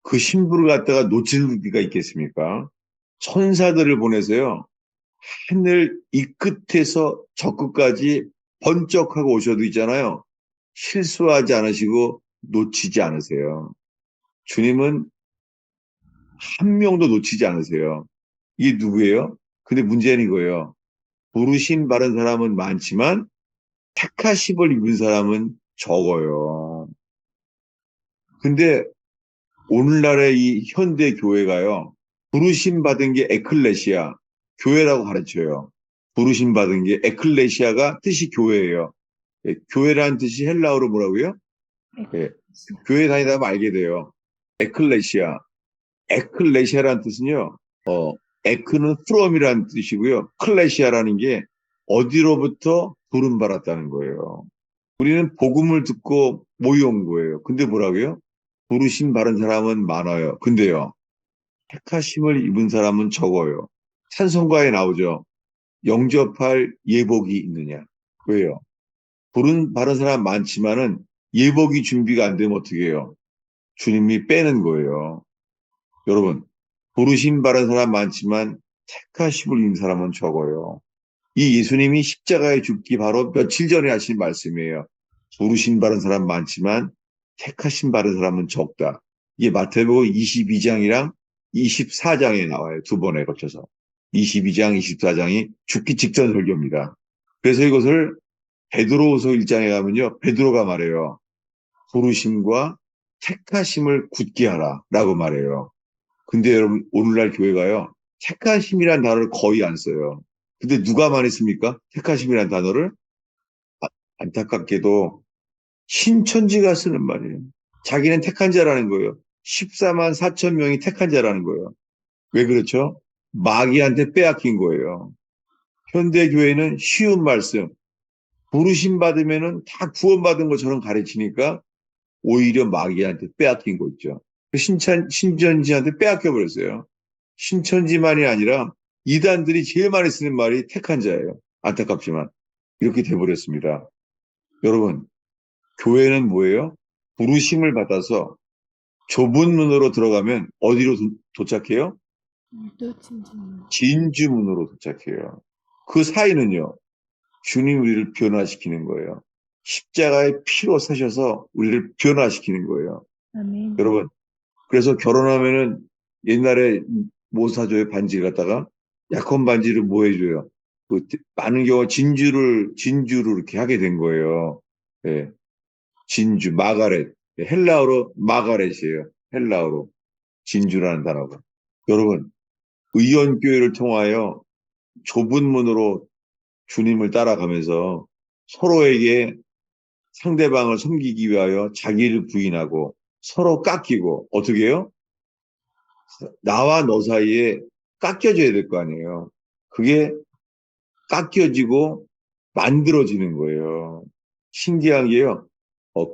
그 신부를 갖다가 놓칠 리가 있겠습니까? 천사들을 보내서요, 하늘 이 끝에서 저 끝까지 번쩍하고 오셔도 있잖아요. 실수하지 않으시고 놓치지 않으세요. 주님은 한 명도 놓치지 않으세요. 이게 누구예요? 근데 문제는 이거예요. 부르심 받은 사람은 많지만 택하심을 입은 사람은 적어요. 근데 오늘날의 이 현대 교회가요. 부르심 받은 게 에클레시아, 교회라고 가르쳐요. 부르심 받은 게 에클레시아가 뜻이 교회예요. 예, 교회라는 뜻이 헬라어로 뭐라고요? 예, 교회 다니다 보면 알게 돼요. 에클레시아. 에클레시아라는 뜻은요. 에크는 from이라는 뜻이고요. 클레시아라는 게 어디로부터 부름 받았다는 거예요. 우리는 복음을 듣고 모여온 거예요. 근데 뭐라고요? 부르심 받은 사람은 많아요. 근데요. 택하심을 입은 사람은 적어요. 찬송가에 나오죠. 영접할 예복이 있느냐. 왜요? 부른 받은 사람 많지만은 예복이 준비가 안 되면 어떻게 해요? 주님이 빼는 거예요. 여러분, 부르심 받은 사람 많지만 택하심을 입은 사람은 적어요. 이 예수님이 십자가에 죽기 바로 며칠 전에 하신 말씀이에요. 부르심 받은 사람 많지만 택하심 받은 사람은 적다. 이게 마태복음 22장이랑 24장에 나와요. 두 번에 걸쳐서. 22장, 24장이 죽기 직전 설교입니다. 그래서 이것을 베드로후서 1장에 가면요. 베드로가 말해요. 부르심과 택하심을 굳게 하라 라고 말해요. 근데 여러분 오늘날 교회가요. 택하심이란 단어를 거의 안 써요. 근데 누가 많이 씁니까? 택하심이란 단어를? 안타깝게도 신천지가 쓰는 말이에요. 자기는 택한 자라는 거예요. 14만 4천 명이 택한 자라는 거예요. 왜 그렇죠? 마귀한테 빼앗긴 거예요. 현대교회는 쉬운 말씀, 부르심 받으면은 다 구원받은 것처럼 가르치니까 오히려 마귀한테 빼앗긴 거 있죠. 신천지한테 빼앗겨 버렸어요. 신천지만이 아니라 이단들이 제일 많이 쓰는 말이 택한 자예요. 안타깝지만 이렇게 돼버렸습니다. 여러분, 교회는 뭐예요? 부르심을 받아서 좁은 문으로 들어가면 어디로 도착해요? 진주문으로 도착해요. 그 사이는요, 주님 우리를 변화시키는 거예요. 십자가의 피로 사셔서 우리를 변화시키는 거예요. 아멘. 여러분, 그래서 결혼하면은 옛날에 뭐 사줘요? 반지를 갖다가 약혼 반지를 뭐 해줘요? 많은 경우 진주를 이렇게 하게 된 거예요. 예, 진주, 마가렛. 예, 헬라어로 마가렛이에요. 헬라어로 진주라는 단어가. 여러분, 의원교회를 통하여 좁은 문으로 주님을 따라가면서 서로에게 상대방을 섬기기 위하여 자기를 부인하고 서로 깎이고 어떻게 해요? 나와 너 사이에 깎여져야 될 거 아니에요. 그게 깎여지고 만들어지는 거예요. 신기한 게요.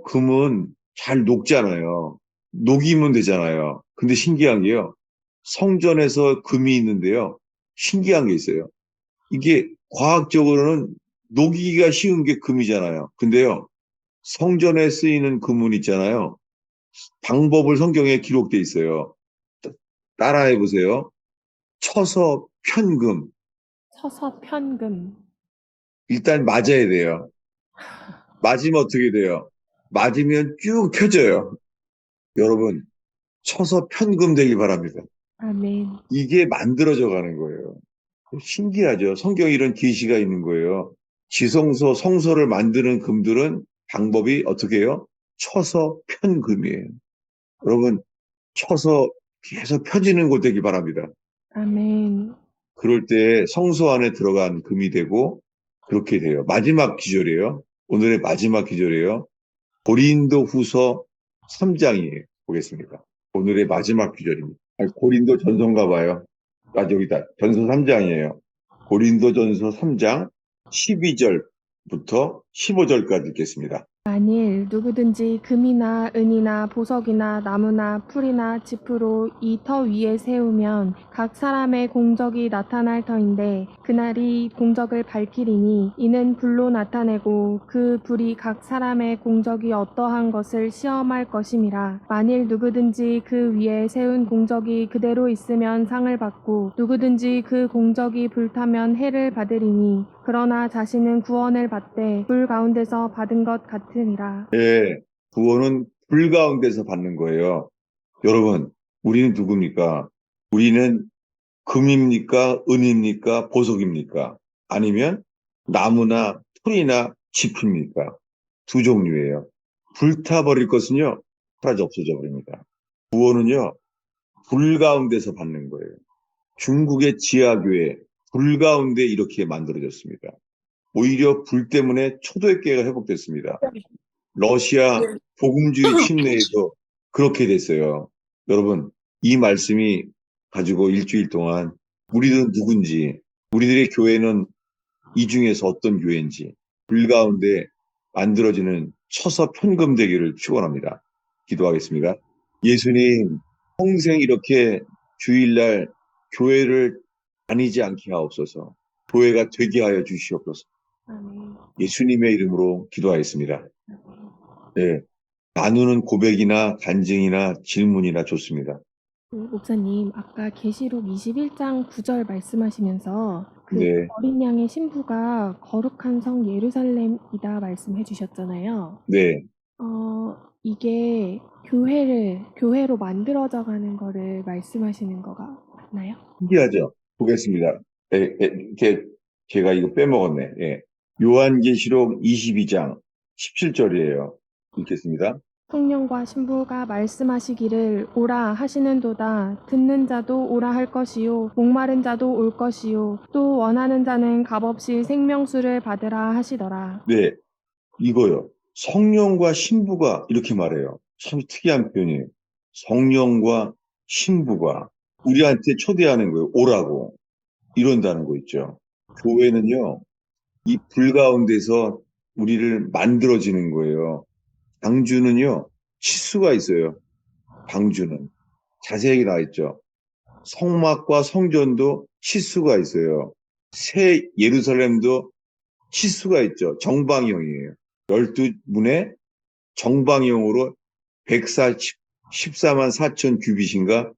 금은 잘 녹잖아요. 녹이면 되잖아요. 근데 신기한 게요. 성전에서 금이 있는데요. 신기한 게 있어요. 이게 과학적으로는 녹이기가 쉬운 게 금이잖아요. 근데요. 성전에 쓰이는 금은 있잖아요. 방법을 성경에 기록돼 있어요. 따라해 보세요. 쳐서 편금. 서서 편금. 일단 맞아야 돼요. 맞으면 어떻게 돼요? 맞으면 쭉 펴져요. 여러분, 쳐서 편금 되길 바랍니다. 아멘. 이게 만들어져 가는 거예요. 신기하죠? 성경에 이런 계시가 있는 거예요. 지성소, 성소를 만드는 금들은 방법이 어떻게 해요? 쳐서 편금이에요. 여러분, 쳐서 계속 펴지는 곳 되길 바랍니다. 아멘. 그럴 때 성소 안에 들어간 금이 되고 그렇게 돼요. 마지막 기절이에요. 오늘의 마지막 기절이에요. 고린도 후서 3장이에요. 보겠습니다. 오늘의 마지막 기절입니다. 아니, 고린도 전서인가 봐요. 아, 여기다. 전서 3장이에요. 고린도 전서 3장 12절부터 15절까지 읽겠습니다. 만일 누구든지 금이나 은이나 보석이나 나무나 풀이나 지프로 이 터 위에 세우면 각 사람의 공적이 나타날 터인데 그날이 공적을 밝히리니 이는 불로 나타내고 그 불이 각 사람의 공적이 어떠한 것을 시험할 것임이라. 만일 누구든지 그 위에 세운 공적이 그대로 있으면 상을 받고 누구든지 그 공적이 불타면 해를 받으리니 그러나 자신은 구원을 받되 불 가운데서 받은 것 같으나 받으니라. 예, 구원은 불 가운데서 받는 거예요. 여러분, 우리는 누굽니까? 우리는 금입니까? 은입니까? 보석입니까? 아니면 나무나 풀이나 짚입니까? 두 종류예요. 불타버릴 것은요, 사라져 없어져 버립니다. 구원은요, 불 가운데서 받는 거예요. 중국의 지하교회, 불 가운데 이렇게 만들어졌습니다. 오히려 불 때문에 초대교회가 회복됐습니다. 러시아 복음주의 침례에도 그렇게 됐어요. 여러분, 이 말씀이 가지고 일주일 동안 우리는 누군지, 우리들의 교회는 이 중에서 어떤 교회인지 불 가운데 만들어지는 처서 편금되기를 축원합니다. 기도하겠습니다. 예수님, 평생 이렇게 주일날 교회를 다니지 않게 하옵소서. 교회가 되게 하여 주시옵소서. 아멘. 예수님의 이름으로 기도하겠습니다. 네, 나누는 고백이나 간증이나 질문이나 좋습니다. 목사님, 아까 계시록 21장 9절 말씀하시면서 그 네, 어린 양의 신부가 거룩한 성 예루살렘이다 말씀해 주셨잖아요. 네, 이게 교회로 만들어져 가는 거를 말씀하시는 거가 맞나요? 신기하죠? 보겠습니다. 이렇게 제가 이거 빼먹었네. 예. 요한계시록 22장 17절이에요. 읽겠습니다. 성령과 신부가 말씀하시기를 오라 하시는도다. 듣는 자도 오라 할 것이요 목마른 자도 올 것이요 또 원하는 자는 값없이 생명수를 받으라 하시더라. 네, 이거요. 성령과 신부가 이렇게 말해요. 참 특이한 표현이에요. 성령과 신부가 우리한테 초대하는 거예요. 오라고. 이런다는 거 있죠. 교회는요, 이 불 가운데서 우리를 만들어지는 거예요. 방주는요, 치수가 있어요. 방주는. 자세히 나와 있죠. 성막과 성전도 치수가 있어요. 새 예루살렘도 치수가 있죠. 정방형이에요. 12문에 정방형으로 14만 4천 규빗인가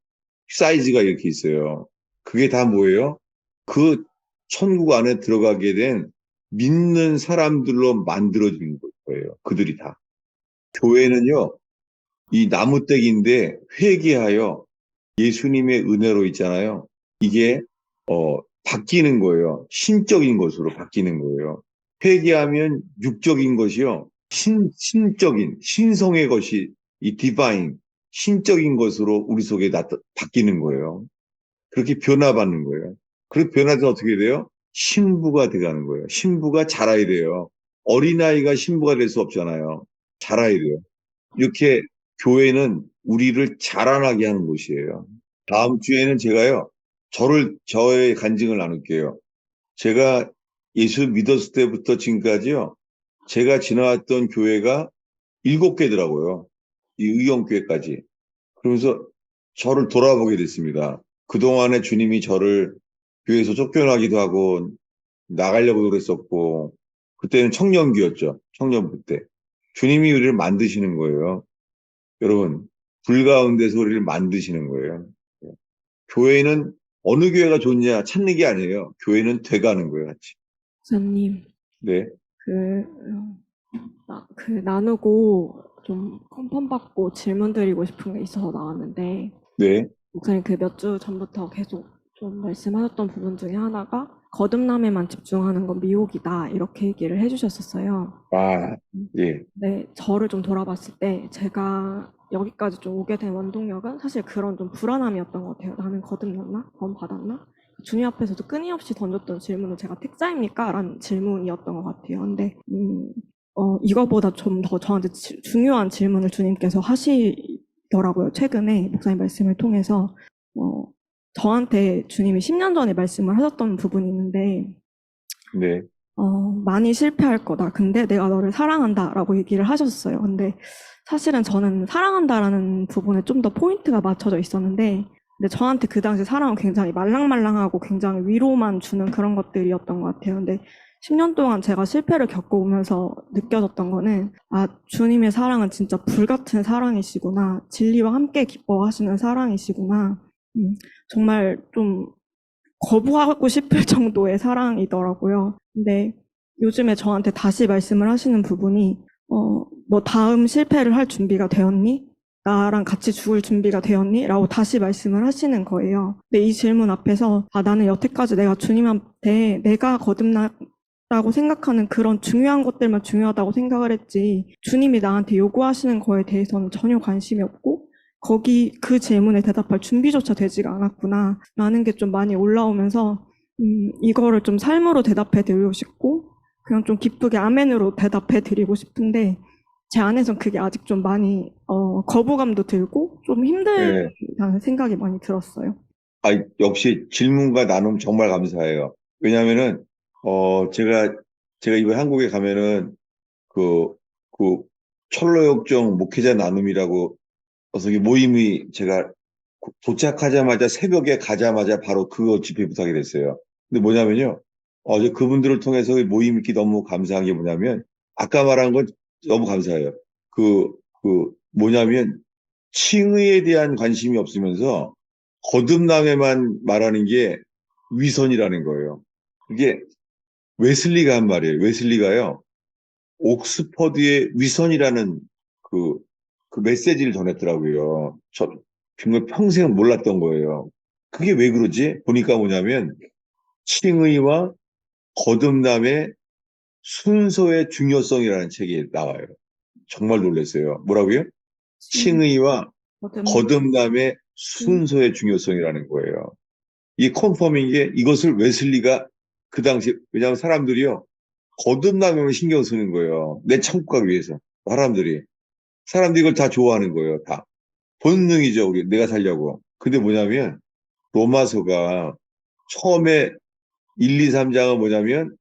사이즈가 이렇게 있어요. 그게 다 뭐예요? 그 천국 안에 들어가게 된 믿는 사람들로 만들어진 거예요. 그들이 다. 교회는요, 이 나무떼기인데 회개하여 예수님의 은혜로 있잖아요. 이게 바뀌는 거예요. 신적인 것으로 바뀌는 거예요. 회개하면 육적인 것이요. 신적인 신성의 것이 이 디바인 신적인 것으로 우리 속에 바뀌는 거예요. 그렇게 변화받는 거예요. 그렇게 변화해서 어떻게 돼요? 신부가 돼가는 거예요. 신부가 자라야 돼요. 어린아이가 신부가 될 수 없잖아요. 자라야 돼요. 이렇게 교회는 우리를 자라나게 하는 곳이에요. 다음 주에는 제가요, 저의 간증을 나눌게요. 제가 예수 믿었을 때부터 지금까지요, 제가 지나왔던 교회가 7개더라고요. 이 의형교회까지. 그러면서 저를 돌아보게 됐습니다. 그동안에 주님이 저를 교회에서 쫓겨나기도 하고, 나가려고 그랬었고, 그때는 청년기였죠. 청년부 때. 주님이 우리를 만드시는 거예요. 여러분, 불 가운데서 우리를 만드시는 거예요. 교회는 어느 교회가 좋냐 찾는 게 아니에요. 교회는 돼가는 거예요, 같이. 목사님, 네, 나누고 좀 컨펌 받고 질문 드리고 싶은 게 있어서 나왔는데, 네, 목사님 그 몇 주 전부터 계속 좀 말씀하셨던 부분 중에 하나가 거듭남에만 집중하는 건 미혹이다, 이렇게 얘기를 해주셨었어요. 아, 예, 네, 저를 좀 돌아봤을 때 제가 여기까지 좀 오게 된 원동력은 사실 그런 좀 불안함이었던 것 같아요. 나는 거듭났나? 구원 받았나? 주님 앞에서도 끊임없이 던졌던 질문은 제가 택자입니까? 라는 질문이었던 것 같아요. 근데 이거보다 좀 더 저한테 중요한 질문을 주님께서 하시더라고요. 최근에 목사님 말씀을 통해서 저한테 주님이 10년 전에 말씀을 하셨던 부분이 있는데 네, 많이 실패할 거다. 근데 내가 너를 사랑한다. 라고 얘기를 하셨어요. 근데 사실은 저는 사랑한다라는 부분에 좀 더 포인트가 맞춰져 있었는데, 근데 저한테 그 당시 사랑은 굉장히 말랑말랑하고 굉장히 위로만 주는 그런 것들이었던 것 같아요. 근데 10년 동안 제가 실패를 겪어오면서 느껴졌던 거는, 아, 주님의 사랑은 진짜 불같은 사랑이시구나. 진리와 함께 기뻐하시는 사랑이시구나. 정말 좀 거부하고 싶을 정도의 사랑이더라고요. 근데 요즘에 저한테 다시 말씀을 하시는 부분이 너 다음 실패를 할 준비가 되었니? 나랑 같이 죽을 준비가 되었니? 라고 다시 말씀을 하시는 거예요. 근데 이 질문 앞에서, 나는 여태까지 내가 주님한테 내가 거듭났다고 생각하는 그런 중요한 것들만 중요하다고 생각을 했지, 주님이 나한테 요구하시는 거에 대해서는 전혀 관심이 없고, 그 질문에 대답할 준비조차 되지가 않았구나, 라는 게 좀 많이 올라오면서, 이거를 좀 삶으로 대답해 드리고 싶고, 그냥 좀 기쁘게 아멘으로 대답해 드리고 싶은데, 제 안에선 그게 아직 좀 많이 거부감도 들고 좀 예. 힘들다는 생각이 많이 들었어요. 아, 역시 질문과 나눔 정말 감사해요. 왜냐면은, 제가 이번 한국에 가면은, 그, 그, 철로역정 목회자 나눔이라고, 어서 모임이 제가 도착하자마자 새벽에 가자마자 바로 그거 집회 부탁이 됐어요. 근데 뭐냐면요. 어제 그분들을 통해서 모임 있기 너무 감사한 게 뭐냐면, 아까 말한 건 너무 감사해요. 뭐냐면, 칭의에 대한 관심이 없으면서 거듭남에만 말하는 게 위선이라는 거예요. 이게 웨슬리가 한 말이에요. 웨슬리가요, 옥스퍼드의 위선이라는 그, 그 메시지를 전했더라고요. 정말 평생 몰랐던 거예요. 그게 왜 그러지? 보니까 뭐냐면, 칭의와 거듭남의 순서의 중요성이라는 책이 나와요. 정말 놀랐어요. 뭐라고요? 칭의와 거듭남. 거듭남의 순서의 중요성이라는 거예요. 이 컨펌인 게, 이것을 웨슬리가 그 당시, 왜냐하면 사람들이요, 거듭남에만 신경 쓰는 거예요. 내 천국 가기 위해서. 사람들이 이걸 다 좋아하는 거예요. 다. 본능이죠. 우리 내가 살려고. 근데 뭐냐면 로마서가 처음에 1, 2, 3장은 뭐냐면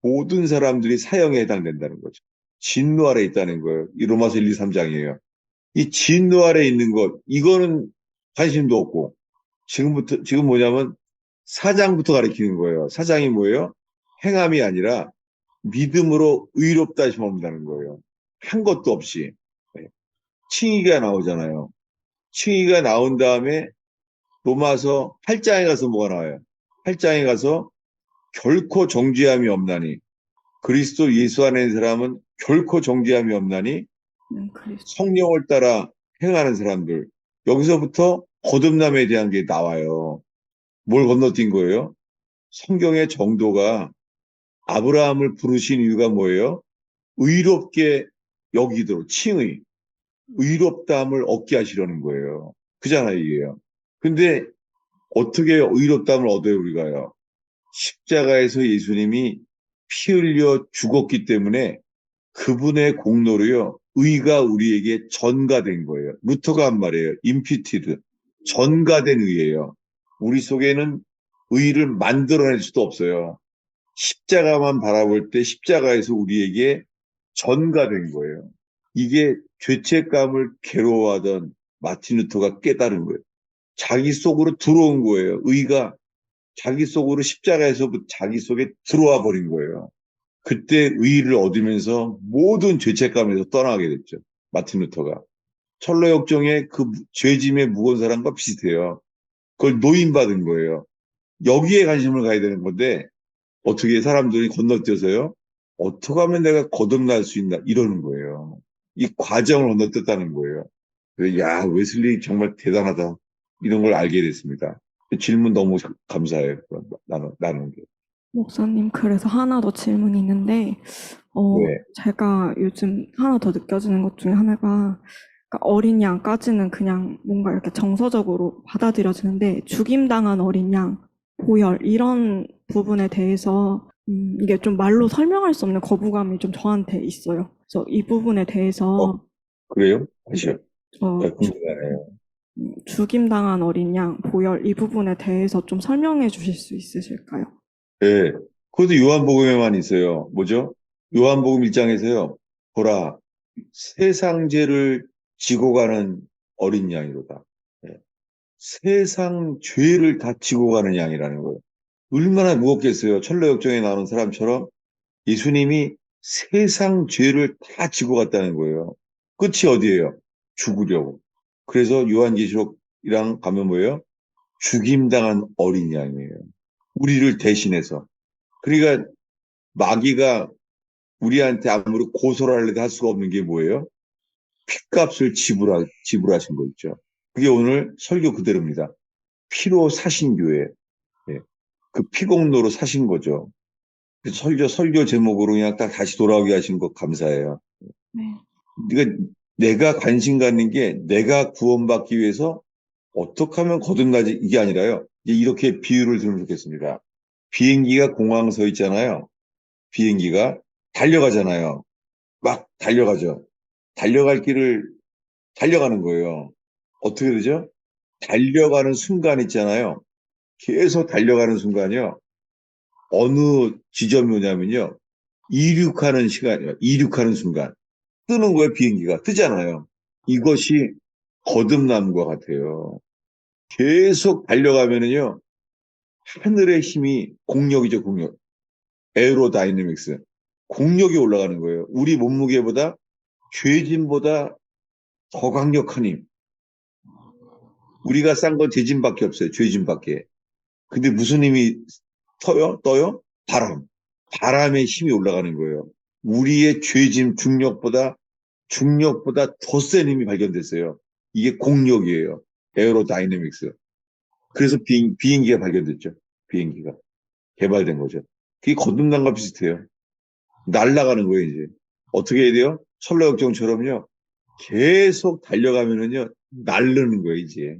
모든 사람들이 사형에 해당된다는 거죠. 진노 아래 있다는 거예요. 이 로마서 1, 2, 3장이에요. 이 진노 아래 있는 것, 이거는 관심도 없고, 지금 뭐냐면 사장부터 가리키는 거예요. 사장이 뭐예요? 행함이 아니라 믿음으로 의롭다 싶어한다는 거예요. 한 것도 없이. 네. 칭의가 나오잖아요. 칭의가 나온 다음에 로마서 8장에 가서 뭐가 나와요? 8장에 가서 결코 정죄함이 없나니, 그리스도 예수 안에 있는 사람은 결코 정죄함이 없나니, 그리스도. 성령을 따라 행하는 사람들. 여기서부터 거듭남에 대한 게 나와요. 뭘 건너뛴 거예요? 성경의 정도가 아브라함을 부르신 이유가 뭐예요? 의롭게 여기도록, 칭의, 의롭다함을 얻게 하시려는 거예요. 그잖아요, 이게요. 근데 어떻게 의롭다함을 얻어요, 우리가요? 십자가에서 예수님이 피 흘려 죽었기 때문에 그분의 공로로요, 의가 우리에게 전가된 거예요. 루터가 한 말이에요. 임피티드. 전가된 의예요. 우리 속에는 의를 만들어낼 수도 없어요. 십자가만 바라볼 때 십자가에서 우리에게 전가된 거예요. 이게 죄책감을 괴로워하던 마틴 루터가 깨달은 거예요. 자기 속으로 들어온 거예요. 의가 자기 속으로 십자가에서 자기 속에 들어와 버린 거예요. 그때 의를 얻으면서 모든 죄책감에서 떠나게 됐죠. 마틴 루터가. 철로역정의 그 죄짐에 무거운 사람과 비슷해요. 그걸 노인받은 거예요. 여기에 관심을 가야 되는 건데, 어떻게 사람들이 건너뛰어서요? 어떻게 하면 내가 거듭날 수 있나? 이러는 거예요. 이 과정을 건너뛰었다는 거예요. 그래서 야, 웨슬리 정말 대단하다. 이런 걸 알게 됐습니다. 질문 너무 감사해요. 나는 게. 목사님, 그래서 하나 더 질문이 있는데, 네. 제가 요즘 하나 더 느껴지는 것 중에 하나가, 그러니까 어린 양까지는 그냥 뭔가 이렇게 정서적으로 받아들여지는데, 죽임당한 어린 양, 보혈, 이런 부분에 대해서, 이게 좀 말로 설명할 수 없는 거부감이 좀 저한테 있어요. 그래서 이 부분에 어, 대해서, 그래요? 네, 아시요? 네, 궁금하네요. 죽임당한 어린 양, 보혈, 이 부분에 대해서 좀 설명해 주실 수 있으실까요? 네. 그것도 요한복음에만 있어요. 뭐죠? 요한복음 1장에서요. 보라, 세상 죄를 지고 가는 어린 양이로다. 네. 세상 죄를 다 지고 가는 양이라는 거예요. 얼마나 무겁겠어요. 철로역정에 나오는 사람처럼 예수님이 세상 죄를 다 지고 갔다는 거예요. 끝이 어디예요? 죽으려고. 그래서 요한계시록이랑 가면 뭐예요? 죽임당한 어린 양이에요. 우리를 대신해서. 그러니까 마귀가 우리한테 아무리 고소를 하려도 할 수가 없는 게 뭐예요? 피값을 지불하신 거 있죠. 그게 오늘 설교 그대로입니다. 피로 사신 교회. 예. 그 피공로로 사신 거죠. 그래서 설교 제목으로 그냥 딱 다시 돌아오게 하신 거 감사해요. 네. 그러니까 내가 관심 갖는 게 내가 구원받기 위해서 어떻게 하면 거듭나지 이게 아니라요. 이제 이렇게 비유를 들으면 좋겠습니다. 비행기가 공항 서 있잖아요. 비행기가 달려가잖아요. 막 달려가죠. 달려갈 길을 달려가는 거예요. 어떻게 되죠? 달려가는 순간 있잖아요. 계속 달려가는 순간이요. 어느 지점이 오냐면요. 이륙하는 시간이요. 이륙하는 순간. 뜨는 거예요, 비행기가. 뜨잖아요. 이것이 거듭남과 같아요. 계속 달려가면은요. 하늘의 힘이 공력이죠, 공력. 에어로다이내믹스. 공력이 올라가는 거예요. 우리 몸무게보다 죄짐보다 더 강력한 힘. 우리가 싼 건 죄짐밖에 없어요. 죄짐밖에. 근데 무슨 힘이 떠요? 바람. 바람의 힘이 올라가는 거예요. 우리의 죄짐 중력보다 더 센 힘이 발견됐어요. 이게 공력이에요. 에어로다이내믹스. 그래서 비행기가 발견됐죠. 비행기가. 개발된 거죠. 그게 거듭남과 비슷해요. 날아가는 거예요, 이제. 어떻게 해야 돼요? 철로역정처럼요. 계속 달려가면은요, 날르는 거예요, 이제.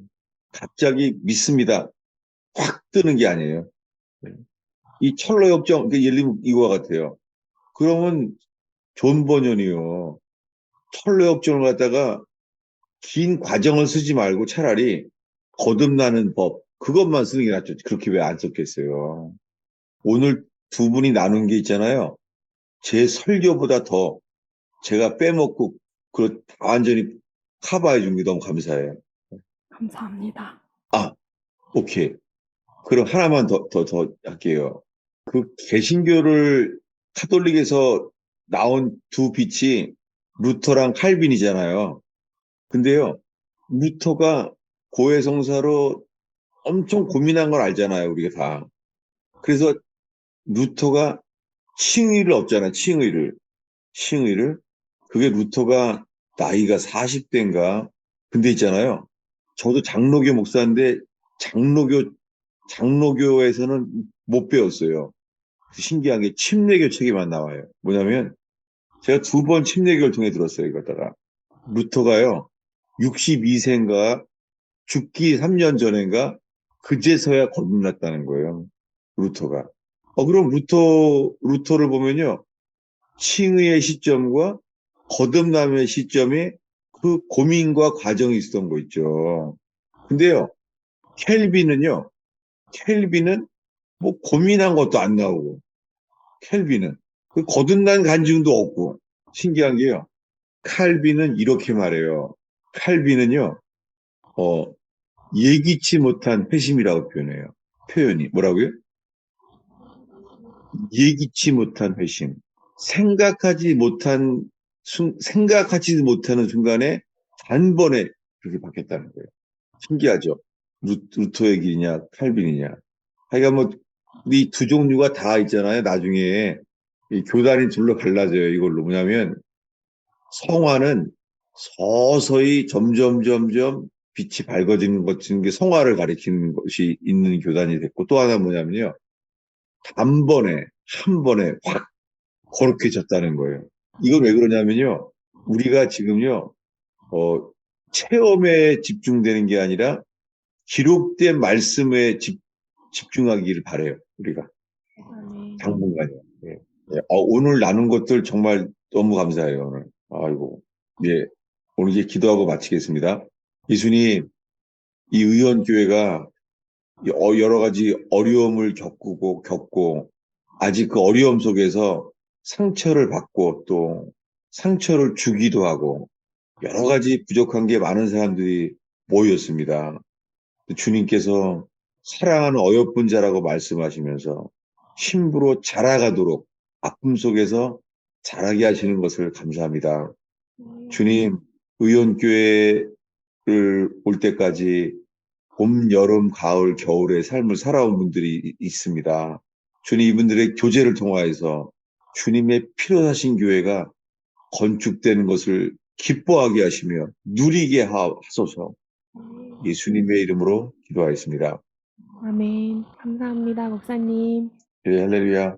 갑자기 믿습니다. 확 뜨는 게 아니에요. 이 철로역정, 예를 들면 이거와 같아요. 그러면 존 버년이요. 철로역정을 갖다가 긴 과정을 쓰지 말고 차라리 거듭나는 법, 그것만 쓰는 게 낫죠. 그렇게 왜 안 썼겠어요. 오늘 두 분이 나눈 게 있잖아요. 제 설교보다 더 제가 빼먹고 완전히 커버해 준 게 너무 감사해요. 감사합니다. 아, 오케이. 그럼 하나만 더 할게요. 그 개신교를 카톨릭에서 나온 두 빛이 루터랑 칼빈이잖아요. 근데요, 루터가 고해성사로 엄청 고민한 걸 알잖아요, 우리가 다. 그래서 루터가 칭의를 얻잖아요, 칭의를. 그게 루터가 나이가 40대인가? 근데 있잖아요. 저도 장로교 목사인데 장로교에서는 못 배웠어요. 신기한 게 침례교 책에만 나와요. 뭐냐면 제가 두 번 침례교를 통해 들었어요. 이거다가 루터가요. 62세인가 죽기 3년 전인가 그제서야 거듭났다는 거예요. 루터가. 그럼 루터를 보면요. 칭의의 시점과 거듭남의 시점에 그 고민과 과정이 있었던 거 있죠. 근데요. 켈빈은 뭐 고민한 것도 안 나오고 켈빈은 그 거듭난 간증도 없고 신기한 게요. 칼빈은 이렇게 말해요. 칼빈은요. 예기치 못한 회심이라고 표현해요. 표현이 뭐라고요? 예기치 못한 회심. 생각하지 못하는 순간에 단번에 그렇게 바뀌었다는 거예요. 신기하죠? 루터의 길이냐, 칼빈이냐. 하여간 뭐, 이 두 종류가 다 있잖아요. 나중에 이 교단이 둘로 갈라져요. 이걸로. 뭐냐면, 성화는 서서히 점점 빛이 밝아지는 게 성화를 가리키는 것이 있는 교단이 됐고, 또 하나 뭐냐면요. 단번에, 한 번에 확 거룩해졌다는 거예요. 이건 왜 그러냐면요. 우리가 지금요, 체험에 집중되는 게 아니라 기록된 말씀에 집중하기를 바래요. 우리가. 당분간요. 예. 예. 오늘 나눈 것들 정말 너무 감사해요. 오늘. 아이고. 예. 오늘 이제 기도하고 마치겠습니다. 예수님, 이 의원교회가 여러 가지 어려움을 겪고 아직 그 어려움 속에서 상처를 받고 또 상처를 주기도 하고 여러 가지 부족한 게 많은 사람들이 모였습니다. 주님께서 사랑하는 어여쁜 자라고 말씀하시면서 힘부로 자라가도록 아픔 속에서 자라게 하시는 것을 감사합니다. 주님, 의원교회를 올 때까지 봄, 여름, 가을, 겨울의 삶을 살아온 분들이 있습니다. 주님, 이분들의 교제를 통하여서 주님의 피로 사신 교회가 건축되는 것을 기뻐하게 하시며 누리게 하소서. 예수님의 이름으로 기도하였습니다. 아멘. 감사합니다, 목사님. 예, 할렐루야.